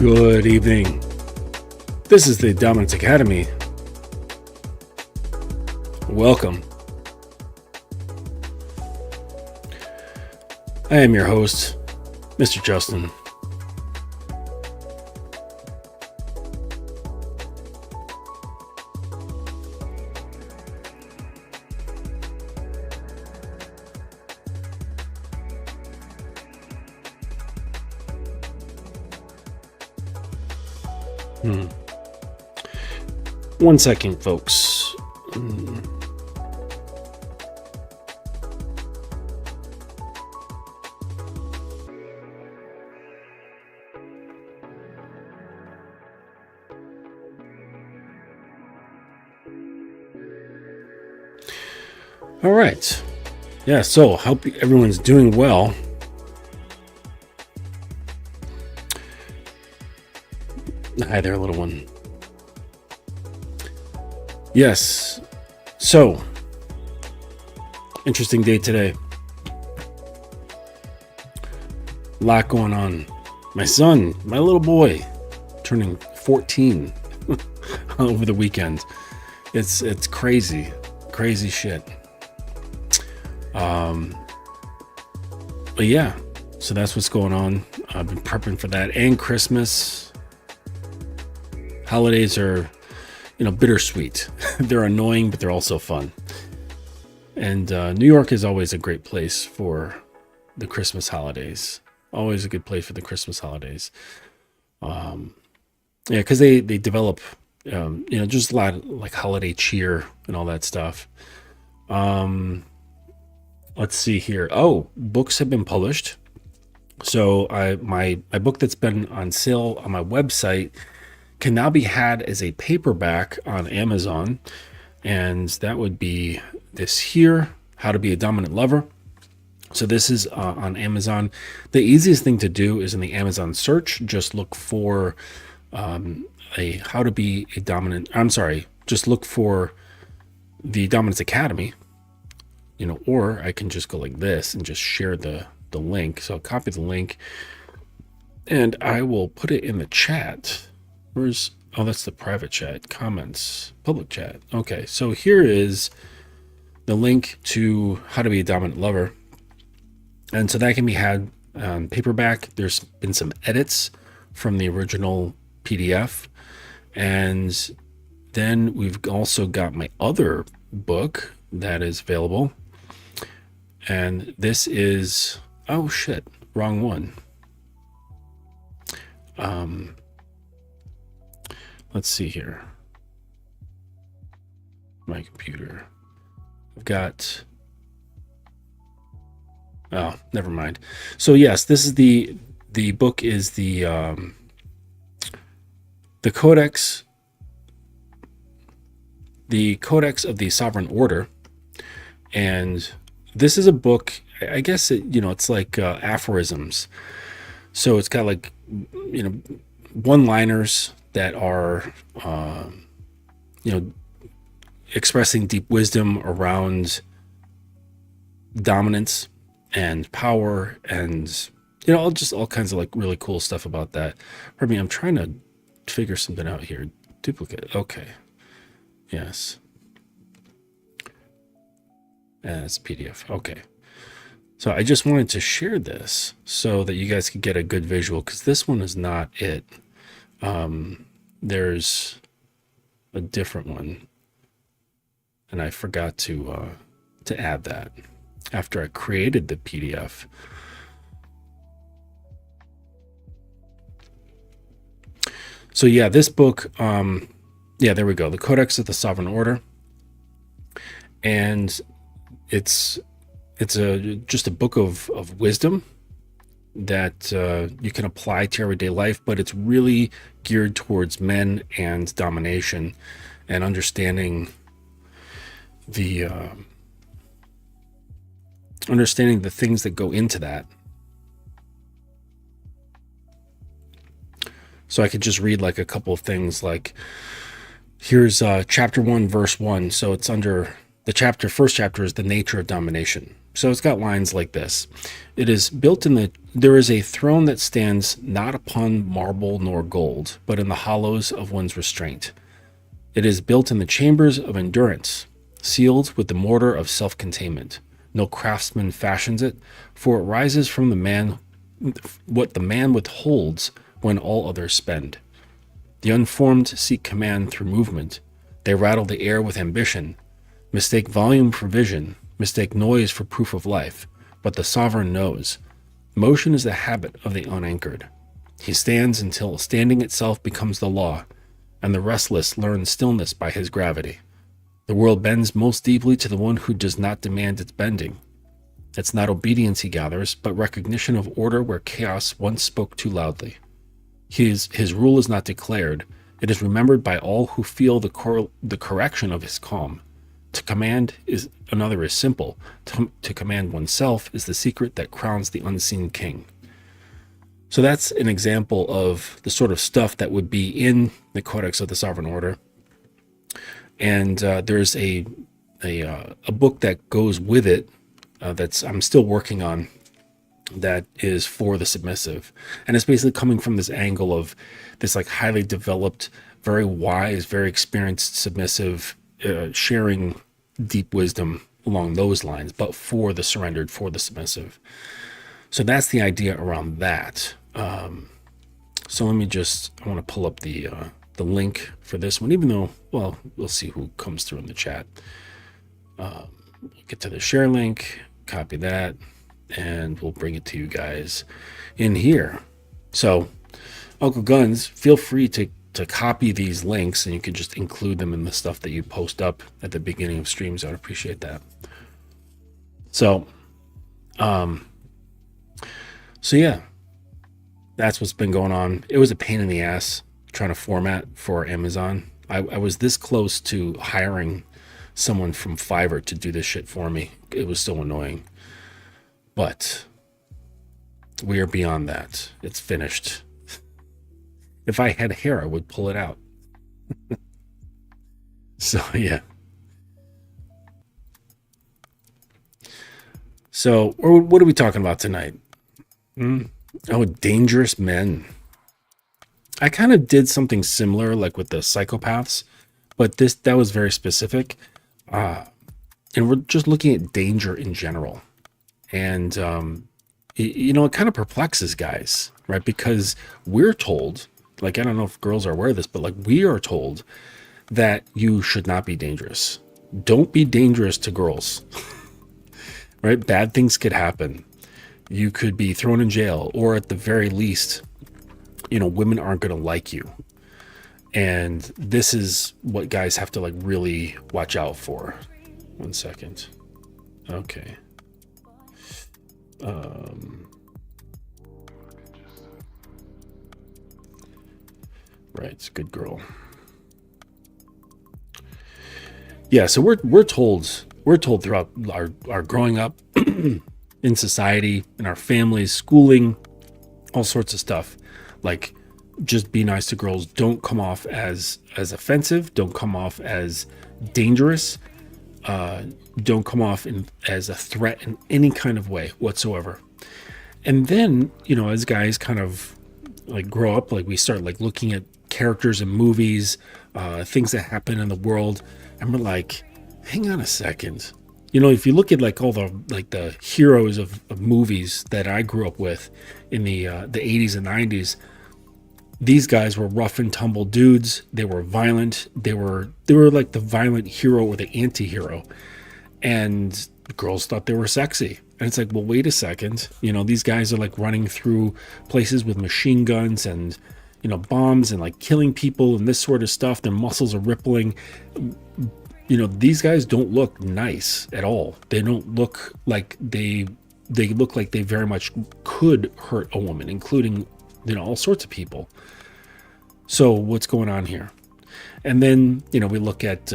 Good evening. This is the Dominance Academy. Welcome. I am your host, Mr. Justin. One second, folks. All right. Yeah, so hope everyone's doing well. Hi there, little one. Yes. So, interesting day today. A lot going on. My son, my little boy, turning 14 over the weekend. It's crazy shit. But yeah, so that's what's going on. I've been prepping for that and Christmas. Holidays are, bittersweet. They're annoying, but they're also fun. And New York is always a great place for the Christmas holidays. Always a good place for the Christmas holidays. Because they develop, just a lot of like holiday cheer and all that stuff. Let's see here. Oh, books have been published. So my book that's been on sale on my website can now be had as a paperback on Amazon. And that would be this here, How to Be a Dominant Lover. So this is on Amazon. The easiest thing to do is in the Amazon search, just look for just look for the Dominance Academy, or I can just go like this and just share the link. So I'll copy the link and I will put it in the chat. That's the private chat, comments, public chat. Okay, so here is the link to How to Be a Dominant Lover. And so that can be had on paperback. There's been some edits from the original PDF. And then we've also got my other book that is available. And this is, oh shit, wrong one. Let's see here. My computer. I've got, oh, never mind. So yes, this is the book is the CODEX, the Codex of the Sovereign Order. And this is a book, I guess it's like aphorisms. So it's got like, one-liners that are, expressing deep wisdom around dominance and power and, just all kinds of like really cool stuff about that. Pardon me, I'm trying to figure something out here. Duplicate. Okay. Yes. And it's PDF. Okay. So I just wanted to share this so that you guys could get a good visual, because this one is not it. There's a different one, and I forgot to add that after I created the PDF. So yeah, this book, there we go. The Codex of the Sovereign Order. And it's just a book of wisdom that you can apply to everyday life, but it's really geared towards men and domination and understanding the things that go into that. So I could just read like a couple of things, like here's chapter 1, verse 1. So it's under the first chapter is the nature of domination. So it's got lines like this. It is built in the, there is a throne that stands not upon marble nor gold, but in the hollows of one's restraint. It is built in the chambers of endurance, sealed with the mortar of self-containment. No craftsman fashions it, for it rises from the man, what the man withholds when all others spend. The unformed seek command through movement. They rattle the air with ambition, mistake volume for vision, mistake noise for proof of life. But the sovereign knows. Motion is the habit of the unanchored. He stands until standing itself becomes the law, and the restless learn stillness by his gravity. The world bends most deeply to the one who does not demand its bending. It's not obedience he gathers, but recognition of order where chaos once spoke too loudly. His rule is not declared. It is remembered by all who feel the correction of his calm. To command is another is simple. To command oneself is the secret that crowns the unseen king. So that's an example of the sort of stuff that would be in the Codex of the Sovereign Order. And there's a book that goes with it that's I'm still working on, that is for the submissive. And it's basically coming from this angle of this like highly developed, very wise, very experienced submissive sharing deep wisdom along those lines, but for the surrendered, for the submissive. So that's the idea around that. So let me just, I want to pull up the link for this one, even though, well, we'll see who comes through in the chat. Get to the share link, copy that, and we'll bring it to you guys in here. So Uncle Guns, feel free to copy these links, and you can just include them in the stuff that you post up at the beginning of streams. I'd appreciate that. So yeah, that's what's been going on. It was a pain in the ass trying to format for Amazon. I was this close to hiring someone from Fiverr to do this shit for me. It was so annoying. But we are beyond that. It's finished. If I had hair, I would pull it out. So, yeah. So, what are we talking about tonight? Oh, dangerous men. I kind of did something similar, like with the psychopaths, but that was very specific. And we're just looking at danger in general. And, it kind of perplexes guys, right? Because we're told, like, I don't know if girls are aware of this, but like we are told that you should not be dangerous. Don't be dangerous to girls, right? Bad things could happen. You could be thrown in jail, or at the very least, women aren't going to like you. And this is what guys have to like really watch out for. 1 second. Okay. Right, good girl. Yeah, so we're told throughout our growing up in society, in our families, schooling, all sorts of stuff, like just be nice to girls. Don't come off as offensive. Don't come off as dangerous. Don't come off as a threat in any kind of way whatsoever. And then, as guys kind of like grow up, like we start like looking at characters in movies, things that happen in the world, and we're like, hang on a second. If you look at like all the heroes of movies that I grew up with in the 80s and 90s, these guys were rough and tumble dudes. They were violent. They were like the violent hero or the anti-hero. And girls thought they were sexy. And it's like, well, wait a second. These guys are like running through places with machine guns and, bombs and like killing people and this sort of stuff. Their muscles are rippling. These guys don't look nice at all. They don't look like they look like they very much could hurt a woman, including, all sorts of people. So what's going on here? And then, we look at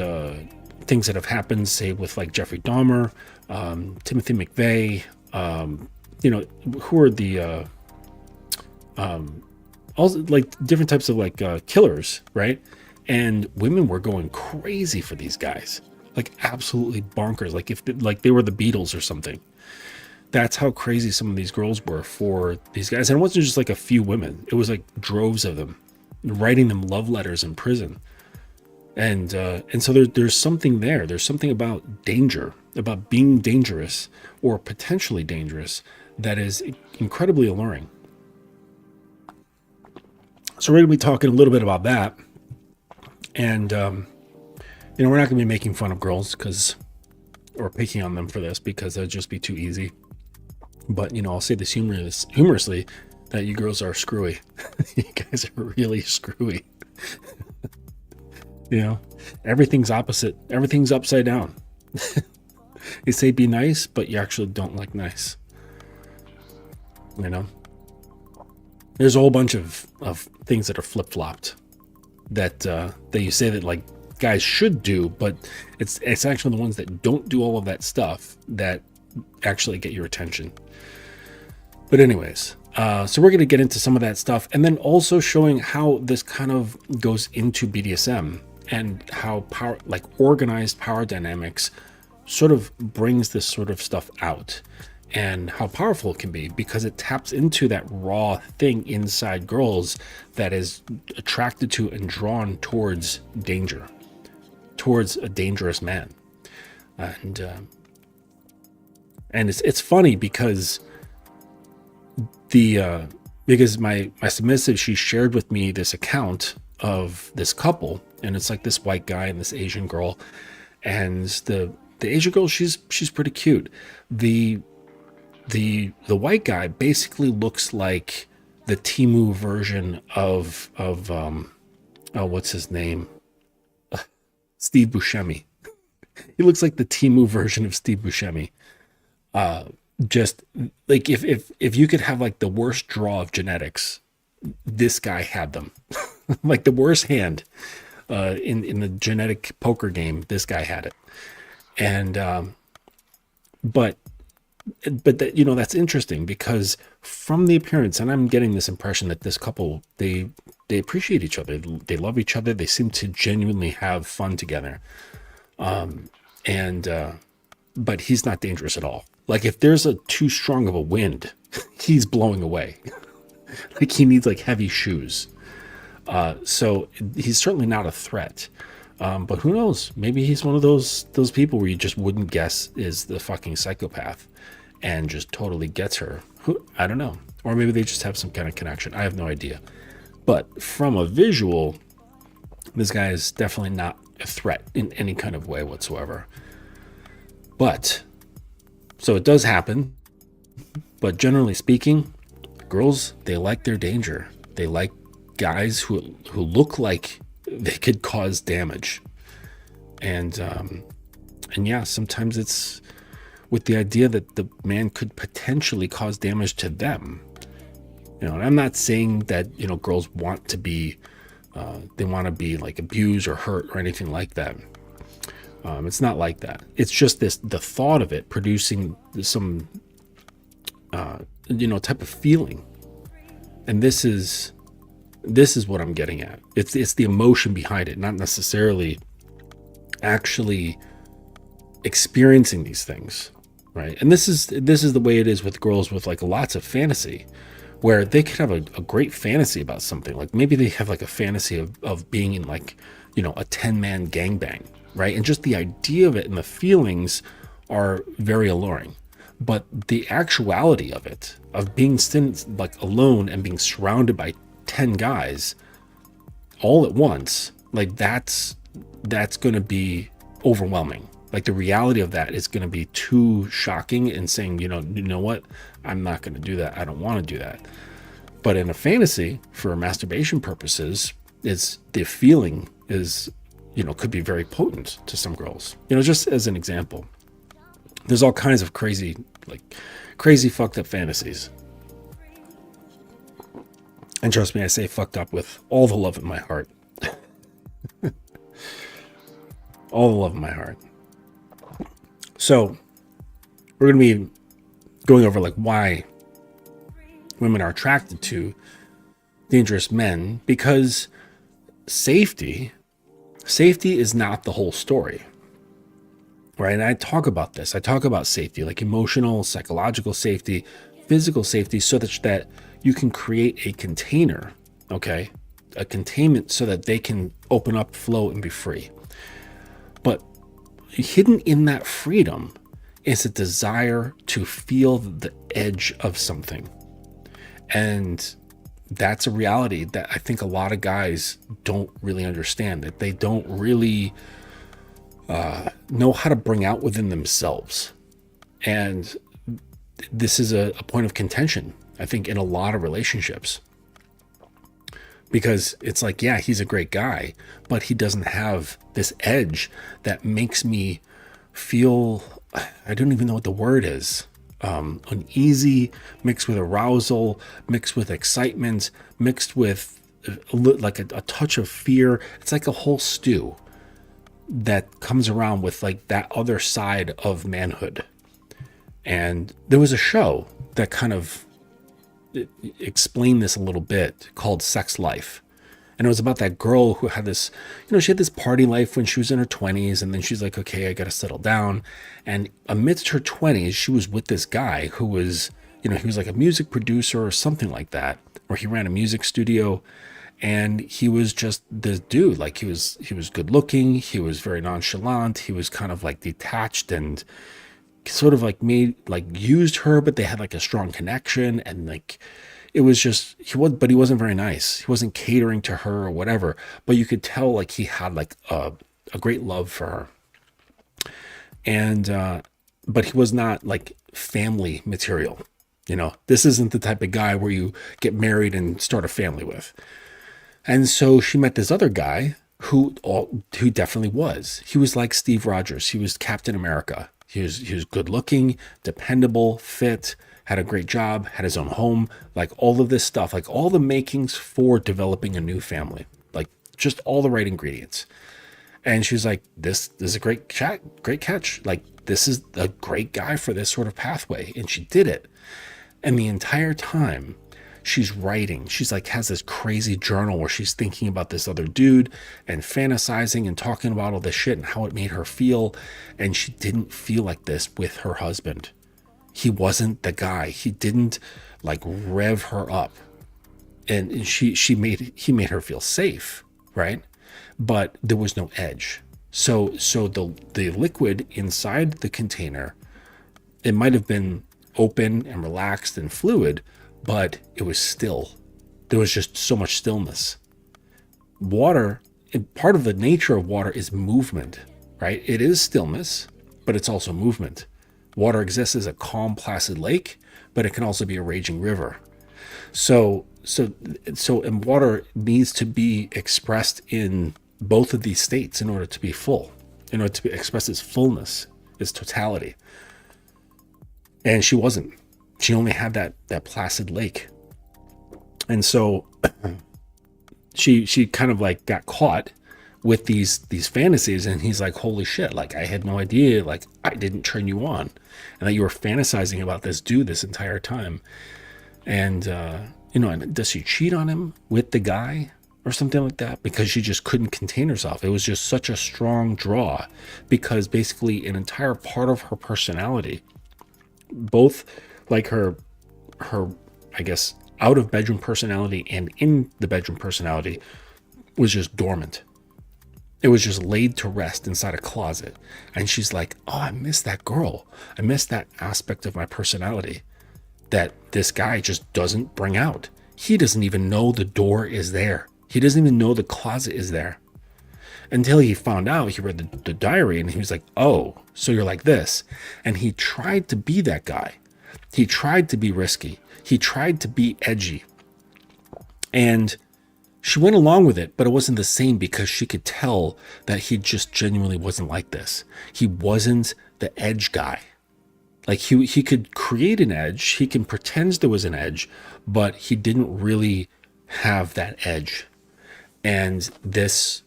things that have happened, say with like Jeffrey Dahmer, Timothy McVeigh, who are the also like different types of like killers, right? And women were going crazy for these guys. like absolutely bonkers. Like if like they were the Beatles or something. That's how crazy some of these girls were for these guys. And it wasn't just like a few women. It was like droves of them writing them love letters in prison. And so there's something there. There's something about danger, about being dangerous or potentially dangerous that is incredibly alluring. So we're going to be talking a little bit about that. And, we're not going to be making fun of girls or picking on them for this because that'd just be too easy. But, I'll say this humorously that you girls are screwy. You guys are really screwy. Everything's opposite. Everything's upside down. You say be nice, but you actually don't like nice. There's a whole bunch of things that are flip-flopped that you say that like guys should do, but it's actually the ones that don't do all of that stuff that actually get your attention. But anyways, so we're going to get into some of that stuff, and then also showing how this kind of goes into BDSM and how power, like organized power dynamics, sort of brings this sort of stuff out, and how powerful it can be because it taps into that raw thing inside girls that is attracted to and drawn towards danger, towards a dangerous man. And it's funny because because my submissive, she shared with me this account of this couple, and it's like this white guy and this Asian girl, and the Asian girl, she's pretty cute. The white guy basically looks like the Temu version of what's his name? Steve Buscemi. He looks like the Temu version of Steve Buscemi. Just like if you could have like the worst draw of genetics, this guy had them. Like the worst hand in the genetic poker game, this guy had it. And but that, that's interesting because from the appearance, and I'm getting this impression that this couple, they appreciate each other, they love each other, they seem to genuinely have fun together. But he's not dangerous at all. Like if there's too strong of a wind, he's blowing away. Like he needs like heavy shoes. So he's certainly not a threat. But who knows? Maybe he's one of those people where you just wouldn't guess is the fucking psychopath and just totally gets her. I don't know. Or maybe they just have some kind of connection. I have no idea. But from a visual, this guy is definitely not a threat in any kind of way whatsoever. But so it does happen, but generally speaking, girls, they like their danger. They like guys who look like they could cause damage. And yeah, sometimes it's with the idea that the man could potentially cause damage to them. And I'm not saying that, girls want to be, they want to be like abused or hurt or anything like that. It's not like that. It's just the thought of it producing some, type of feeling. And this is what I'm getting at. It's the emotion behind it, not necessarily actually experiencing these things, right? And this is the way it is with girls with like lots of fantasy, where they could have a great fantasy about something. Like maybe they have like a fantasy of being in like, a 10-man gangbang. Right. And just the idea of it and the feelings are very alluring. But the actuality of it, of being like alone and being surrounded by 10 guys all at once, like that's going to be overwhelming. Like the reality of that is going to be too shocking and saying, you know what, I'm not going to do that. I don't want to do that. But in a fantasy, for masturbation purposes, the feeling is, could be very potent to some girls. Just as an example, there's all kinds of crazy fucked up fantasies. And trust me, I say fucked up with all the love in my heart. All the love in my heart. So we're going to be going over like why women are attracted to dangerous men, because safety is not the whole story. right? And I talk about this. I talk about safety, like emotional, psychological safety, physical safety, so that you can create a container, okay? A containment so that they can open up, flow, and be free. But hidden in that freedom is a desire to feel the edge of something. And that's a reality that I think a lot of guys don't really understand, that they don't really know how to bring out within themselves. And this is a point of contention, I think, in a lot of relationships. Because it's like, yeah, he's a great guy, but he doesn't have this edge that makes me feel, I don't even know what the word is, uneasy, mixed with arousal, mixed with excitement, mixed with like a touch of fear. It's like a whole stew that comes around with like that other side of manhood. And there was a show that kind of explained this a little bit called Sex Life. And it was about that girl who had this, she had this party life when she was in her 20s. And then she's like, okay, I got to settle down. And amidst her 20s, she was with this guy who was, he was like a music producer or something like that, or he ran a music studio. And he was just this dude, like he was good looking. He was very nonchalant. He was kind of like detached and sort of like used her, but they had like a strong connection. And like, it was just, but he wasn't very nice. He wasn't catering to her or whatever, but you could tell like he had like a great love for her. And, but he was not like family material. This isn't the type of guy where you get married and start a family with. And so she met this other guy who definitely was. He was like Steve Rogers. He was Captain America. He was good looking, dependable, fit, had a great job, had his own home, like all of this stuff, like all the makings for developing a new family, like just all the right ingredients. And she's like, this is a great catch. Like, this is a great guy for this sort of pathway. And she did it. And the entire time she's writing, she's like, has this crazy journal where she's thinking about this other dude and fantasizing and talking about all this shit and how it made her feel. And she didn't feel like this with her husband. He wasn't the guy. He didn't like rev her up. And he made her feel safe, right? But there was no edge. So the liquid inside the container, it might have been open and relaxed and fluid, but it was still. There was just so much stillness. Water, and part of the nature of water is movement, right? It is stillness, but it's also movement. Water exists as a calm, placid lake, but it can also be a raging river. So and water needs to be expressed in both of these states in order to be full, in order to express its fullness, its totality. And she wasn't. She only had that placid lake. And so she kind of like got caught with these fantasies, and he's like, holy shit, like I had no idea, like I didn't turn you on, and that you were fantasizing about this dude this entire time. And and does she cheat on him with the guy or something like that? Because she just couldn't contain herself. It was just such a strong draw, because basically an entire part of her personality, both like her I guess out of bedroom personality and in the bedroom personality, was just dormant. It was just laid to rest inside a closet. And she's like, oh, I miss that girl. I miss that aspect of my personality that this guy just doesn't bring out. He doesn't even know the door is there. He doesn't even know the closet is there. Until he found out, he read the diary, and he was like, oh, so you're like this. And he tried to be that guy. He tried to be risky. He tried to be edgy. And she went along with it, but it wasn't the same, because she could tell that he just genuinely wasn't like this. He wasn't the edge guy. Like he could create an edge. He can pretend there was an edge, but he didn't really have that edge. And this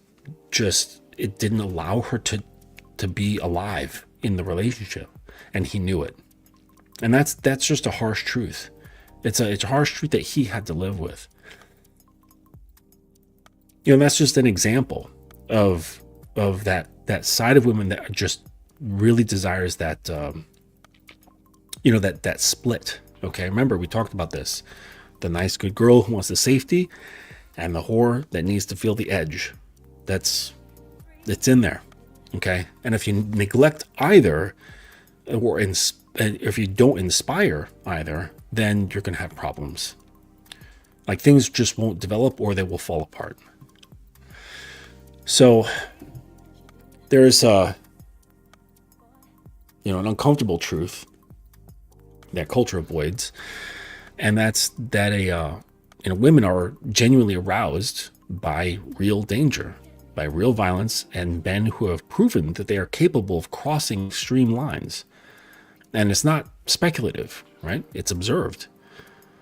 just, it didn't allow her to be alive in the relationship. And he knew it. And that's just a harsh truth. It's a harsh truth that he had to live with. That's just an example of that side of women that just really desires that, that split. Okay. Remember, we talked about this, the nice, good girl who wants the safety and the whore that needs to feel the edge. It's in there. Okay. And if you neglect either, or if you don't inspire either, then you're going to have problems. Like, things just won't develop, or they will fall apart. So there's an uncomfortable truth that culture avoids, and that's that women are genuinely aroused by real danger, by real violence, and men who have proven that they are capable of crossing extreme lines. And it's not speculative, right? It's observed.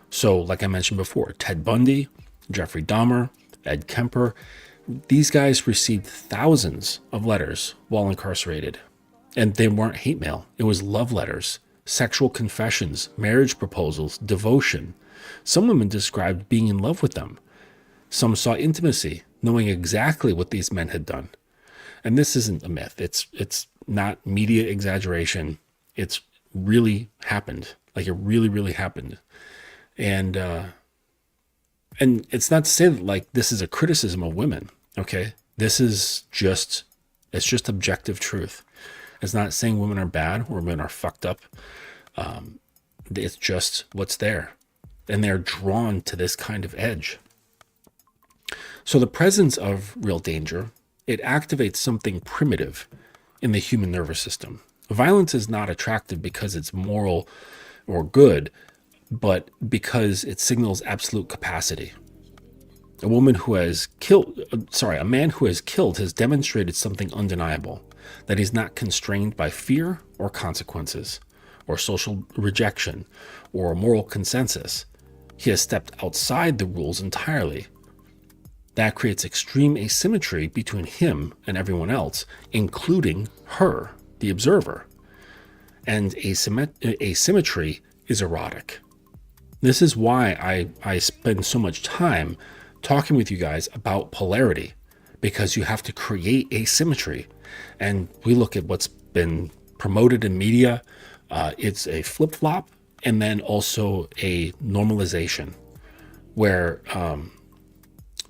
So, like I mentioned before, Ted Bundy, Jeffrey Dahmer, Ed Kemper, these guys received thousands of letters while incarcerated. And they weren't hate mail. It was love letters, sexual confessions, marriage proposals, devotion. Some women described being in love with them. Some saw intimacy, knowing exactly what these men had done. And this isn't a myth. It's not media exaggeration. It's really happened. Like, it really, really happened. And it's not to say that, like, this is a criticism of women. Okay. This is just objective truth. It's not saying women are bad or women are fucked up. It's just what's there. And they're drawn to this kind of edge. So the presence of real danger, it activates something primitive in the human nervous system. Violence is not attractive because it's moral or good, but because it signals absolute capacity. A man who has killed has demonstrated something undeniable, that he's not constrained by fear or consequences, or social rejection, or moral consensus. He has stepped outside the rules entirely. That creates extreme asymmetry between him and everyone else, including her, the observer. And asymmetry is erotic. This is why I spend so much time talking with you guys about polarity, because you have to create asymmetry. And we look at what's been promoted in media. It's a flip-flop, and then also a normalization, where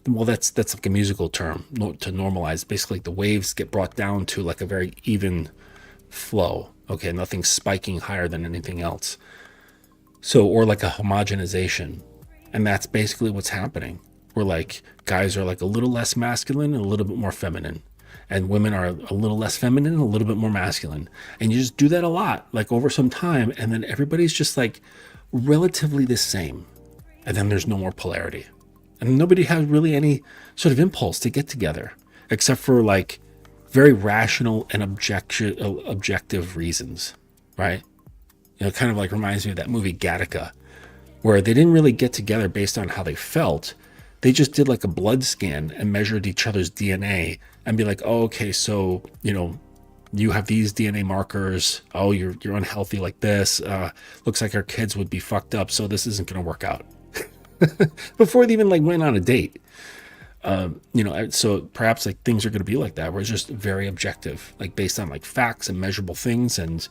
that's like a musical term, to normalize. Basically, the waves get brought down to like a very even flow. Okay, nothing spiking higher than anything else. So, or like a homogenization. And that's basically what's happening. Where, like, guys are like a little less masculine and a little bit more feminine. And women are a little less feminine and a little bit more masculine. And you just do that a lot, like over some time. And then everybody's just like relatively the same. And then there's no more polarity. And nobody has really any sort of impulse to get together, except for like very rational and objective reasons, right? Kind of like reminds me of that movie Gattaca, where they didn't really get together based on how they felt. They just did like a blood scan and measured each other's DNA and be like, oh, okay, so, you have these DNA markers. Oh, you're unhealthy like this. Looks like our kids would be fucked up, so this isn't going to work out. Before they even like went on a date. So perhaps like things are going to be like that, where it's just very objective, like based on like facts and measurable things. And,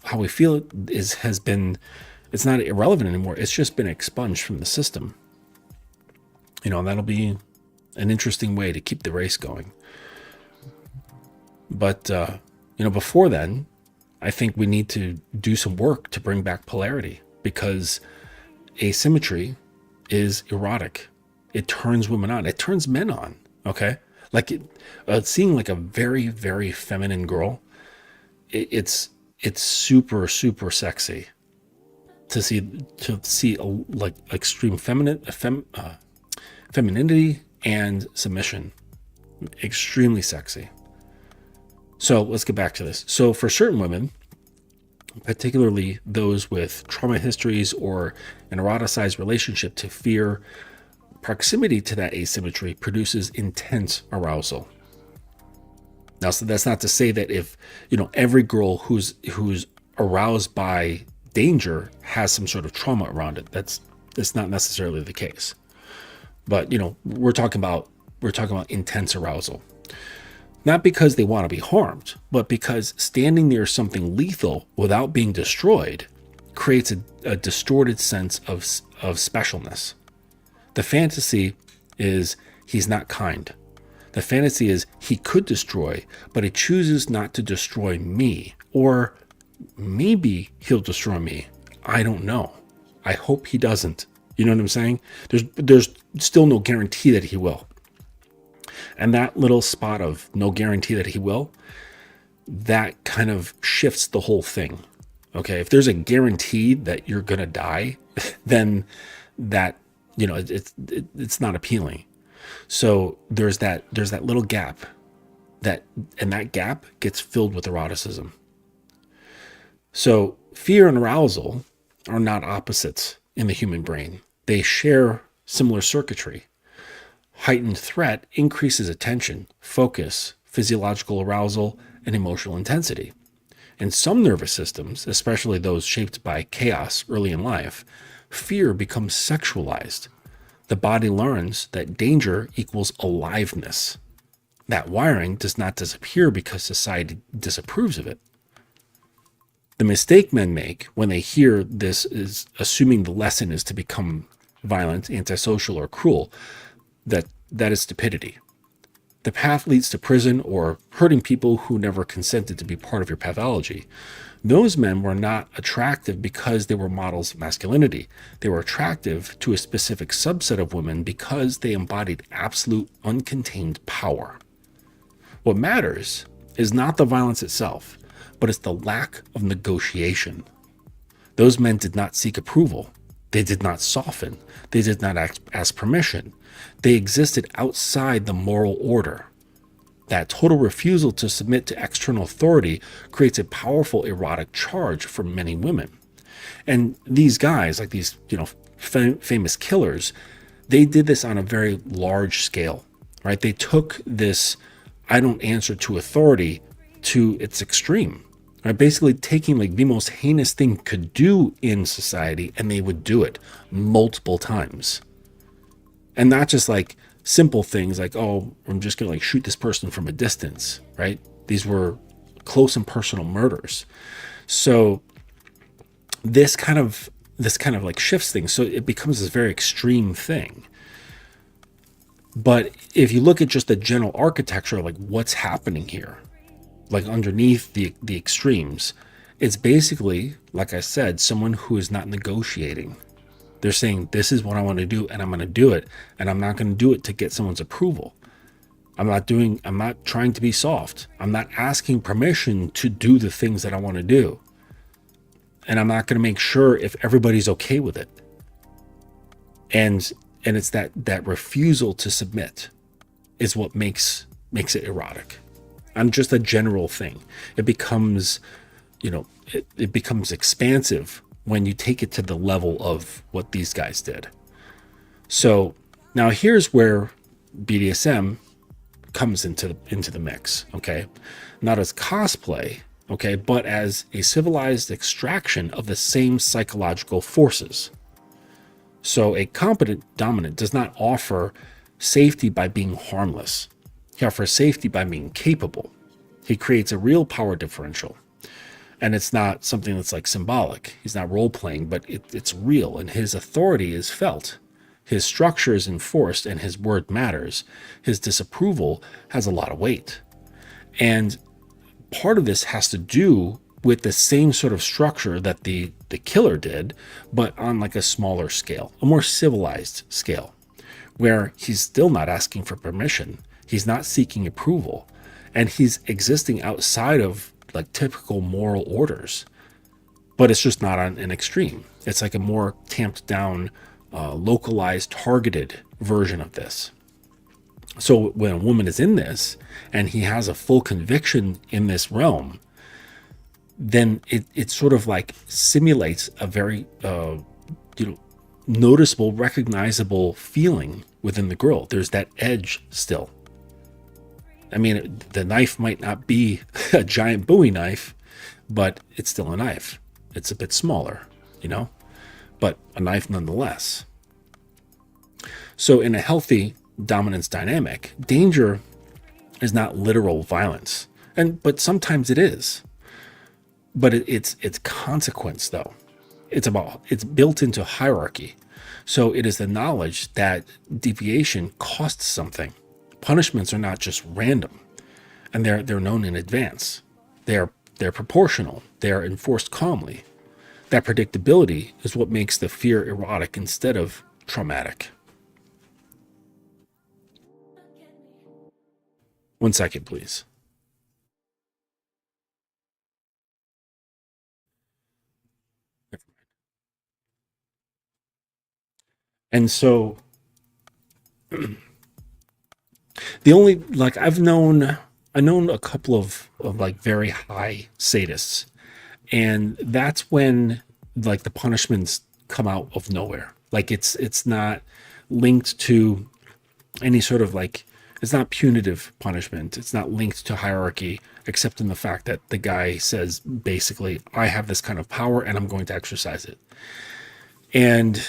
how we feel it's not irrelevant anymore. It's just been expunged from the system. And that'll be an interesting way to keep the race going. But, before then, I think we need to do some work to bring back polarity, because asymmetry is erotic. It turns women on. It turns men on. Okay. Like seeing like a very, very feminine girl. It's super, super sexy to see like extreme femininity and submission. Extremely sexy. So let's get back to this. So for certain women, particularly those with trauma histories or an eroticized relationship to fear, proximity to that asymmetry produces intense arousal. Now, so that's not to say that if, every girl who's aroused by danger has some sort of trauma around it. That's not necessarily the case. But, we're talking about intense arousal. Not because they want to be harmed, but because standing near something lethal without being destroyed creates a distorted sense of specialness. The fantasy is he's not kind. The fantasy is he could destroy, but he chooses not to destroy me. Or maybe he'll destroy me. I don't know. I hope he doesn't. You know what I'm saying? There's still no guarantee that he will. And that little spot of no guarantee that he will, that kind of shifts the whole thing. Okay, if there's a guarantee that you're gonna die, then that, you know, it's not appealing. So there's that little gap, and that gap gets filled with eroticism. So fear and arousal are not opposites in the human brain. They share similar circuitry. Heightened threat increases attention, focus, physiological arousal, and emotional intensity. In some nervous systems, especially those shaped by chaos early in life, fear becomes sexualized. The body learns that danger equals aliveness. That wiring does not disappear because society disapproves of it. The mistake men make when they hear this is assuming the lesson is to become violent, antisocial, or cruel. That is stupidity. The path leads to prison or hurting people who never consented to be part of your pathology. Those men were not attractive because they were models of masculinity. They were attractive to a specific subset of women because they embodied absolute uncontained power. What matters is not the violence itself, but it's the lack of negotiation. Those men did not seek approval. They did not soften. They did not ask permission. They existed outside the moral order. That total refusal to submit to external authority creates a powerful erotic charge for many women. And these guys, like these, famous killers, they did this on a very large scale, right? They took this I don't answer to authority to its extreme. Right? Basically taking like the most heinous thing you could do in society, and they would do it multiple times. And not just like simple things like, oh, I'm just gonna like shoot this person from a distance, right? These were close and personal murders. So this kind of like shifts things. So it becomes this very extreme thing. But if you look at just the general architecture, like what's happening here, like underneath the extremes, it's basically, like I said, someone who is not negotiating. They're saying, this is what I want to do, and I'm going to do it, and I'm not going to do it to get someone's approval. I'm not trying to be soft. I'm not asking permission to do the things that I want to do. And I'm not going to make sure if everybody's okay with it. And it's that refusal to submit is what makes it erotic. On just a general thing. It becomes, it becomes expansive when you take it to the level of what these guys did. So now here's where BDSM comes into the mix, okay? Not as cosplay, okay, but as a civilized extraction of the same psychological forces. So a competent dominant does not offer safety by being harmless. He offers safety by being capable. He creates a real power differential. And it's not something that's like symbolic. He's not role-playing, but it's real, and his authority is felt. His structure is enforced, and his word matters. His disapproval has a lot of weight. And part of this has to do with the same sort of structure that the killer did, but on like a smaller scale, a more civilized scale, where he's still not asking for permission. He's not seeking approval, and he's existing outside of like typical moral orders, but it's just not on an extreme. It's like a more tamped down, localized, targeted version of this. So when a woman is in this and he has a full conviction in this realm, then it sort of like simulates a very, noticeable, recognizable feeling within the girl. There's that edge still. I mean, the knife might not be a giant Bowie knife, but it's still a knife. It's a bit smaller, but a knife nonetheless. So in a healthy dominance dynamic, danger is not literal violence. But sometimes it is. But it's consequence though. It's built into hierarchy. So it is the knowledge that deviation costs something. Punishments are not just random, and they're known in advance. They're proportional. They're enforced calmly. That predictability is what makes the fear erotic instead of traumatic. 1 second, please. And so the only like I've known a couple of like very high sadists, and that's when like the punishments come out of nowhere. Like it's not linked to any sort of like, it's not punitive punishment. It's not linked to hierarchy, except in the fact that the guy says basically, I have this kind of power and I'm going to exercise it. And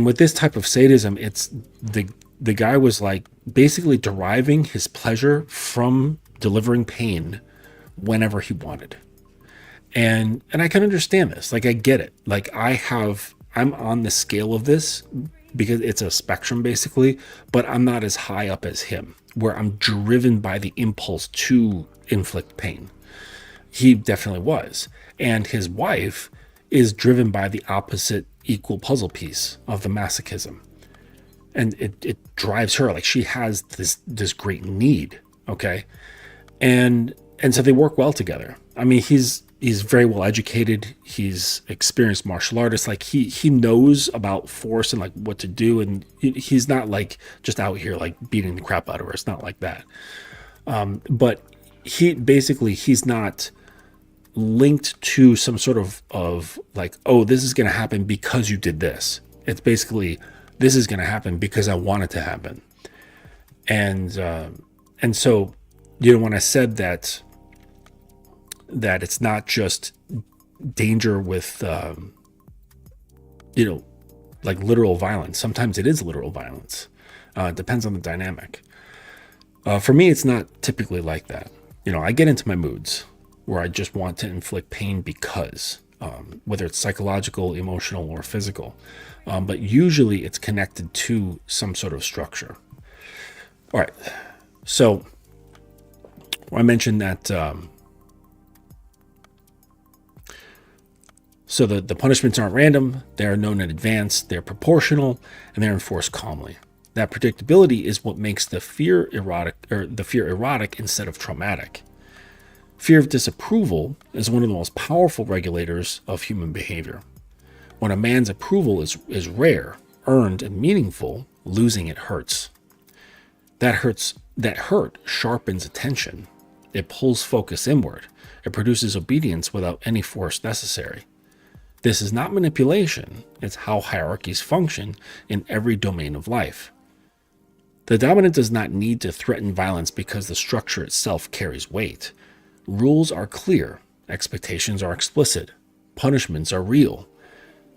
with this type of sadism, it's the guy was like basically deriving his pleasure from delivering pain whenever he wanted. And I can understand this. Like I get it. Like I'm on the scale of this because it's a spectrum basically, but I'm not as high up as him, where I'm driven by the impulse to inflict pain. He definitely was. And his wife is driven by the opposite equal puzzle piece of the masochism. And it drives her, like she has this great need. Okay. And so they work well together. I mean, he's very well educated. He's experienced martial artist. Like he knows about force and like what to do. And he's not like just out here like beating the crap out of her. It's not like that. But he's not linked to some sort of like, oh, this is going to happen because you did this. It's basically, this is going to happen because I want it to happen. And so, when I said that it's not just danger with, like literal violence. Sometimes it is literal violence. It depends on the dynamic. For me, it's not typically like that. I get into my moods where I just want to inflict pain because, whether it's psychological, emotional, or physical. But usually it's connected to some sort of structure. All right. So I mentioned that, so the punishments aren't random. They're known in advance. They're proportional, and they're enforced calmly. That predictability is what makes the fear erotic instead of traumatic. Fear of disapproval is one of the most powerful regulators of human behavior. When a man's approval is rare, earned, and meaningful, losing it hurts. That hurt sharpens attention. It pulls focus inward. It produces obedience without any force necessary. This is not manipulation. It's how hierarchies function in every domain of life. The dominant does not need to threaten violence because the structure itself carries weight. Rules are clear. Expectations are explicit. Punishments are real.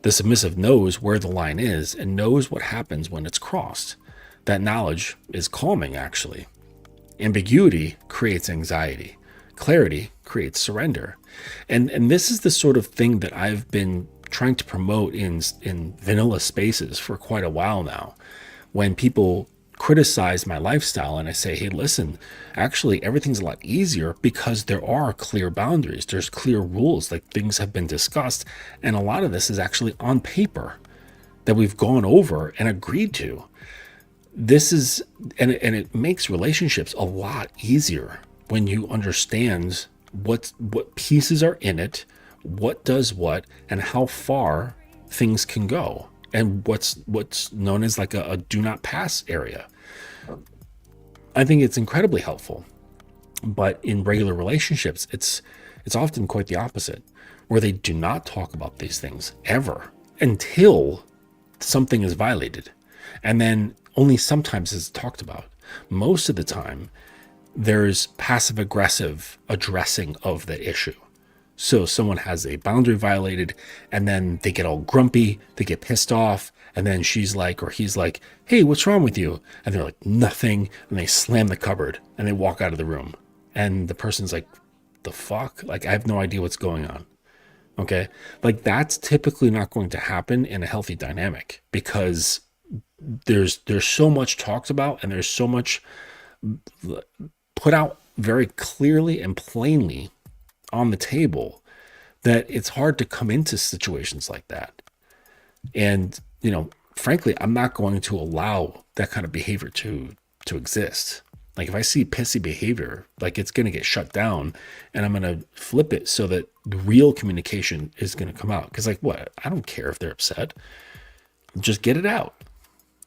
The submissive knows where the line is and knows what happens when it's crossed. That knowledge is calming, actually. Ambiguity creates anxiety. Clarity creates surrender. And this is the sort of thing that I've been trying to promote in vanilla spaces for quite a while now. When people criticize my lifestyle and I say, hey, listen, actually everything's a lot easier because there are clear boundaries. There's clear rules, like things have been discussed. And a lot of this is actually on paper that we've gone over and agreed to. This is, and it makes relationships a lot easier when you understand what pieces are in it, what does what, and how far things can go, and what's known as like a do not pass area. I think it's incredibly helpful. But in regular relationships, it's often quite the opposite, where they do not talk about these things ever until something is violated. And then only sometimes is it talked about. Most of the time, there's passive aggressive addressing of the issue. So someone has a boundary violated, and then they get all grumpy, they get pissed off, and then she's like, or he's like, hey, what's wrong with you? And they're like, nothing. And they slam the cupboard and they walk out of the room. And the person's like, the fuck? Like, I have no idea what's going on. Okay. Like, that's typically not going to happen in a healthy dynamic, because there's so much talked about, and there's so much put out very clearly and plainly on the table, that it's hard to come into situations like that. And, frankly, I'm not going to allow that kind of behavior to exist. Like, if I see pissy behavior, like, it's going to get shut down, and I'm going to flip it so that the real communication is going to come out. Because, like, what? I don't care if they're upset. Just get it out.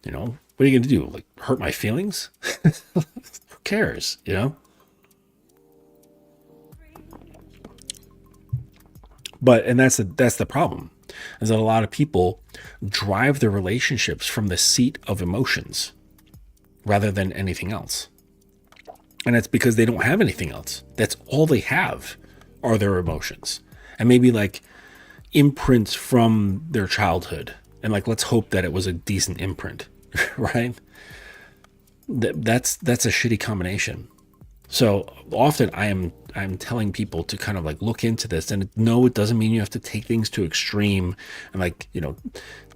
What are you going to do? Like, hurt my feelings? Who cares? But, and that's the problem, is that a lot of people drive their relationships from the seat of emotions rather than anything else. And it's because they don't have anything else. That's all they have are their emotions, and maybe like imprints from their childhood. And like, let's hope that it was a decent imprint, right? That's a shitty combination. So often I'm telling people to kind of like look into this, and no, it doesn't mean you have to take things to extreme and like,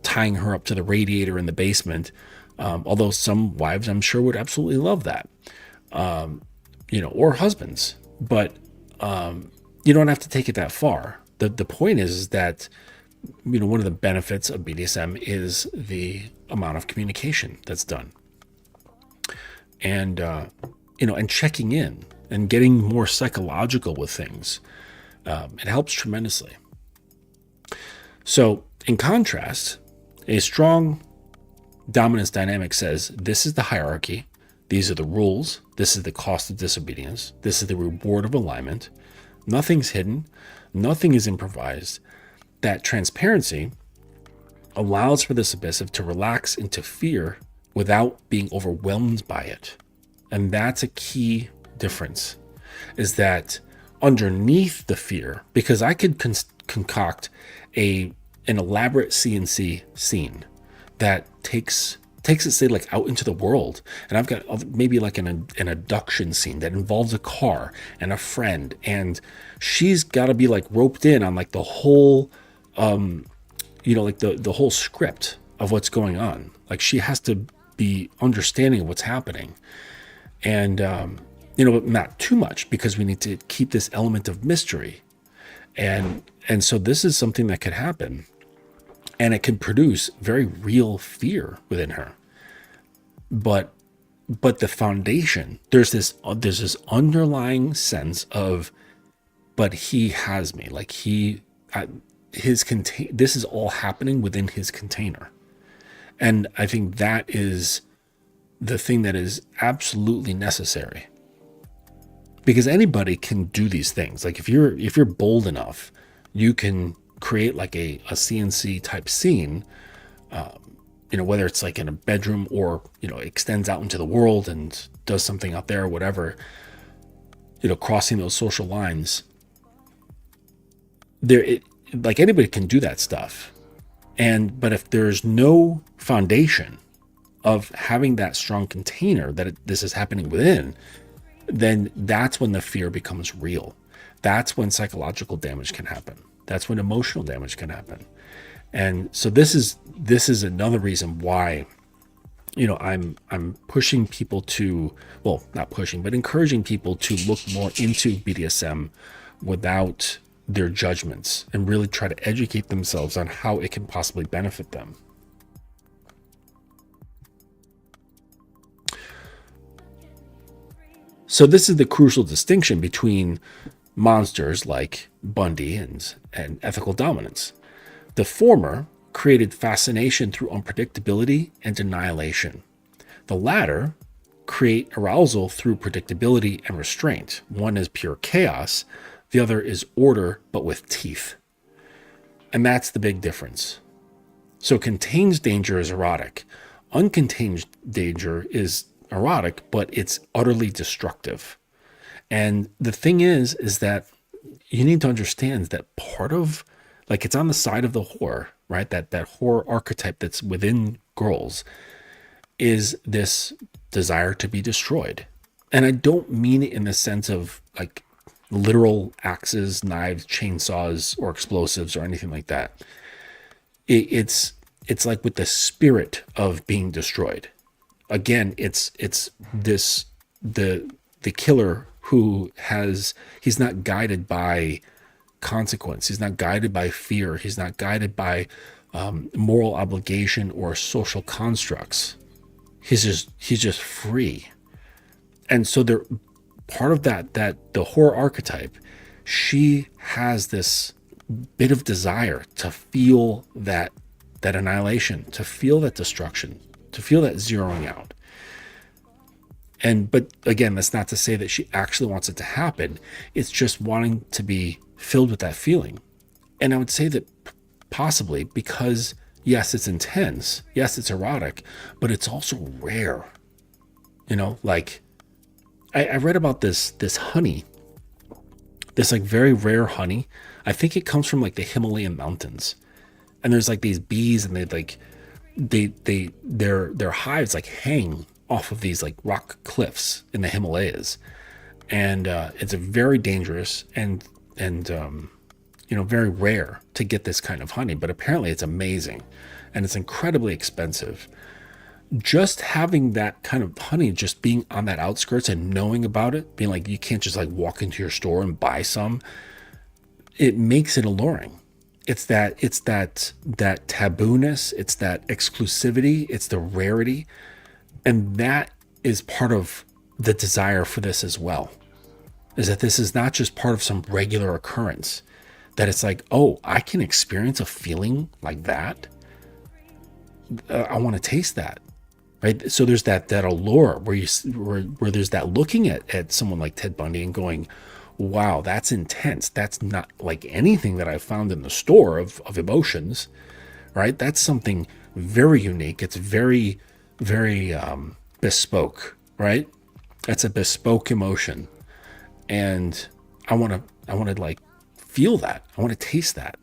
tying her up to the radiator in the basement. Although some wives, I'm sure, would absolutely love that, or husbands, but you don't have to take it that far. The point is that, one of the benefits of BDSM is the amount of communication that's done. And, and checking in and getting more psychological with things. It helps tremendously. So in contrast, a strong dominance dynamic says, this is the hierarchy. These are the rules. This is the cost of disobedience. This is the reward of alignment. Nothing's hidden. Nothing is improvised. That transparency allows for the submissive to relax into fear without being overwhelmed by it. And that's a key difference, is that underneath the fear, because I could concoct an elaborate CNC scene that takes it, say, like out into the world, and I've got maybe like an abduction scene that involves a car and a friend, and she's got to be like roped in on like the whole like the whole script of what's going on. Like, she has to be understanding of what's happening. And, but not too much, because we need to keep this element of mystery. And so this is something that could happen, and it can produce very real fear within her. But the foundation, there's this underlying sense of, but he has me, like this is all happening within his container. And I think that is the thing that is absolutely necessary, because anybody can do these things. Like, if you're bold enough, you can create like a CNC type scene, whether it's like in a bedroom or, extends out into the world and does something out there or whatever, crossing those social lines. Like, anybody can do that stuff. But if there's no foundation of having that strong container that this is happening within, then that's when the fear becomes real. That's when psychological damage can happen. That's when emotional damage can happen. And so this is another reason why, I'm pushing people to, well, not pushing, but encouraging people to look more into BDSM without their judgments, and really try to educate themselves on how it can possibly benefit them. So this is the crucial distinction between monsters like Bundy and ethical dominance. The former created fascination through unpredictability and annihilation. The latter create arousal through predictability and restraint. One is pure chaos. The other is order, but with teeth. And that's the big difference. So contained danger is erotic. Uncontained danger is erotic, but it's utterly destructive. And the thing is that you need to understand that part of, like, it's on the side of the whore, right? That whore archetype that's within girls is this desire to be destroyed. And I don't mean it in the sense of like literal axes, knives, chainsaws, or explosives or anything like that. It's like with the spirit of being destroyed. Again, it's this the killer who he's not guided by consequence. He's not guided by fear. He's not guided by moral obligation or social constructs. He's just free. And so there, part of that the horror archetype, she has this bit of desire to feel that annihilation, to feel that destruction, to feel that zeroing out. But again, that's not to say that she actually wants it to happen. It's just wanting to be filled with that feeling. And I would say that possibly because, yes, it's intense, yes, it's erotic, but it's also rare. Like I read about this honey, this like very rare honey. I think it comes from like the Himalayan mountains. And there's like these bees, and their hives like hang off of these like rock cliffs in the Himalayas. And it's a very dangerous and very rare to get this kind of honey, but apparently it's amazing and it's incredibly expensive. Just having that kind of honey, just being on that outskirts and knowing about it, being like, you can't just like walk into your store and buy some, it makes it alluring. It's that tabooness, it's that exclusivity, it's the rarity. And that is part of the desire for this as well, is that this is not just part of some regular occurrence, that it's like, oh, I can experience a feeling like that. I want to taste that, right? So there's that allure where there's that looking at someone like Ted Bundy and going, wow, that's intense. That's not like anything that I've found in the store of emotions, right? That's something very unique. It's very, very bespoke, right? That's a bespoke emotion. And I want to like feel that. I want to taste that.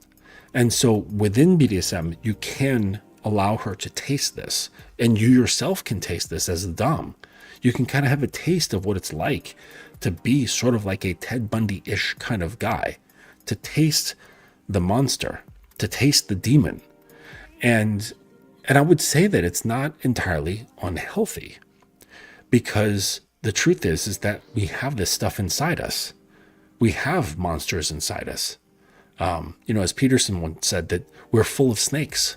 And so within BDSM, you can allow her to taste this, and you yourself can taste this as a dom. You can kind of have a taste of what it's like to be sort of like a Ted Bundy-ish kind of guy, to taste the monster, to taste the demon. And I would say that it's not entirely unhealthy, because the truth is that we have this stuff inside us. We have monsters inside us. As Peterson once said, that we're full of snakes.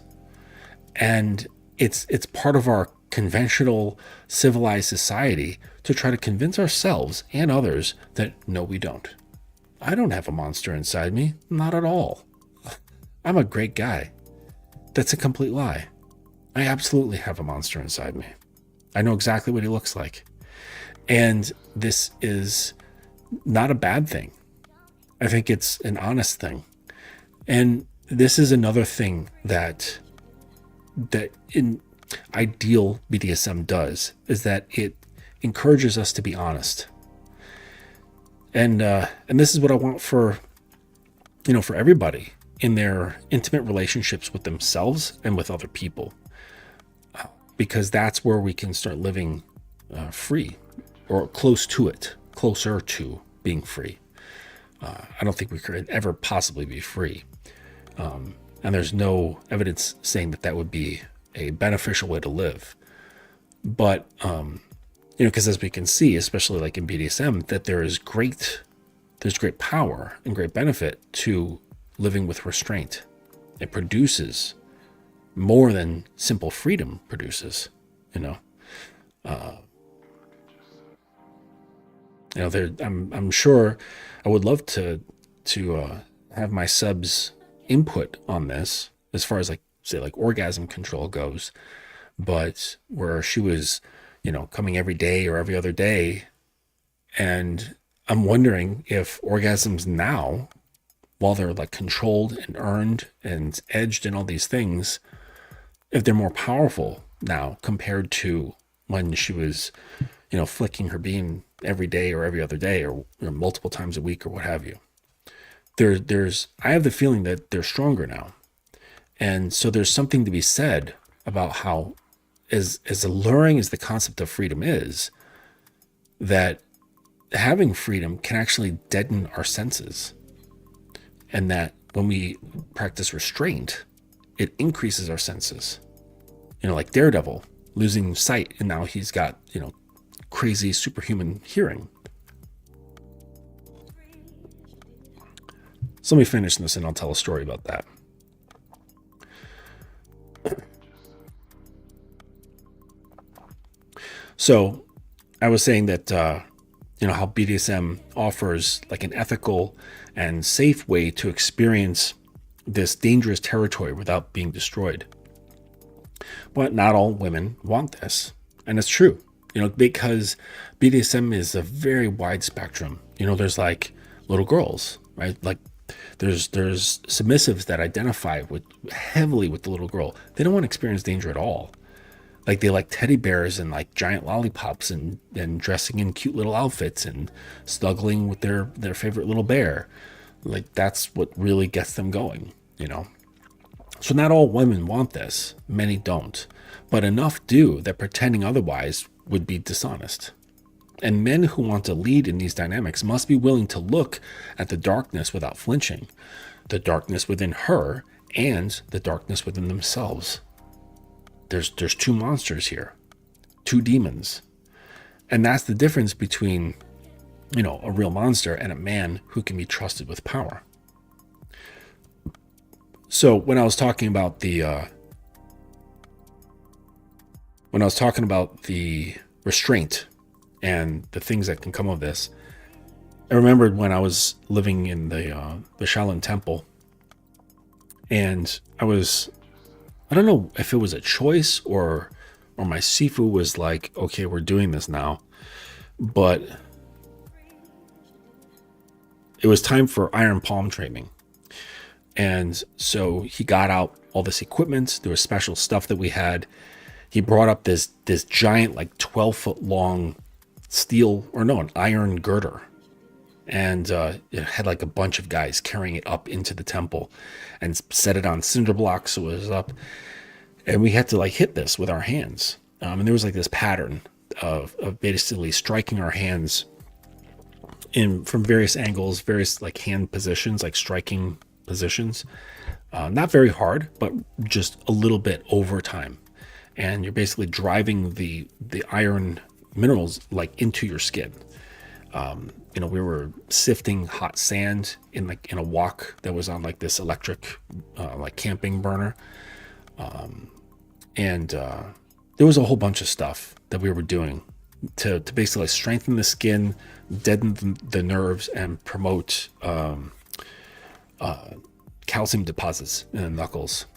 And it's part of our conventional civilized society to try to convince ourselves and others that no, we don't. I don't have a monster inside me. Not at all. I'm a great guy. That's a complete lie. I absolutely have a monster inside me. I know exactly what he looks like. And this is not a bad thing. I think it's an honest thing. And this is another thing that in ideal BDSM does, is that it encourages us to be honest. And this is what I want for everybody in their intimate relationships with themselves and with other people, because that's where we can start living free, or closer to being free. I don't think we could ever possibly be free. And there's no evidence saying that would be a beneficial way to live. But, because as we can see, especially like in BDSM, that there's great power and great benefit to living with restraint. It produces more than simple freedom produces, I'm sure I would love to have my subs input on this as far as like, say, like orgasm control goes, but where she was, coming every day or every other day. And I'm wondering if orgasms now, while they're like controlled and earned and edged and all these things, if they're more powerful now compared to when she was, flicking her bean every day or every other day, or multiple times a week or what have you. I have the feeling that they're stronger now. And so there's something to be said about how, as alluring as the concept of freedom is, that having freedom can actually deaden our senses. And that when we practice restraint, it increases our senses. Like Daredevil losing sight, and now he's got, crazy superhuman hearing. So let me finish this and I'll tell a story about that. So I was saying that, how BDSM offers like an ethical and safe way to experience this dangerous territory without being destroyed. But not all women want this. And it's true, because BDSM is a very wide spectrum. There's like little girls, right? Like there's submissives that identify heavily with the little girl. They don't want to experience danger at all. Like they like teddy bears and like giant lollipops and dressing in cute little outfits and snuggling with their favorite little bear. Like that's what really gets them going, So not all women want this. Many don't. But enough do that pretending otherwise would be dishonest. And men who want to lead in these dynamics must be willing to look at the darkness without flinching. The darkness within her and the darkness within themselves. There's two monsters here, two demons. And that's the difference between, a real monster and a man who can be trusted with power. So when I was talking about the restraint and the things that can come of this, I remembered when I was living in the Shaolin Temple, and I don't know if it was a choice or my sifu was like, okay, we're doing this now, but it was time for iron palm training. And so he got out all this equipment. There was special stuff that we had. He brought up this giant, like 12-foot long an iron girder. And it had like a bunch of guys carrying it up into the temple and set it on cinder blocks so it was up. And we had to like hit this with our hands. And there was like this pattern of basically striking our hands from various angles, various like hand positions, like striking positions. Not very hard, but just a little bit over time. And you're basically driving the iron minerals like into your skin. We were sifting hot sand in a wok that was on like this electric like camping burner. And there was a whole bunch of stuff that we were doing to basically strengthen the skin, deaden the nerves, and promote calcium deposits in the knuckles.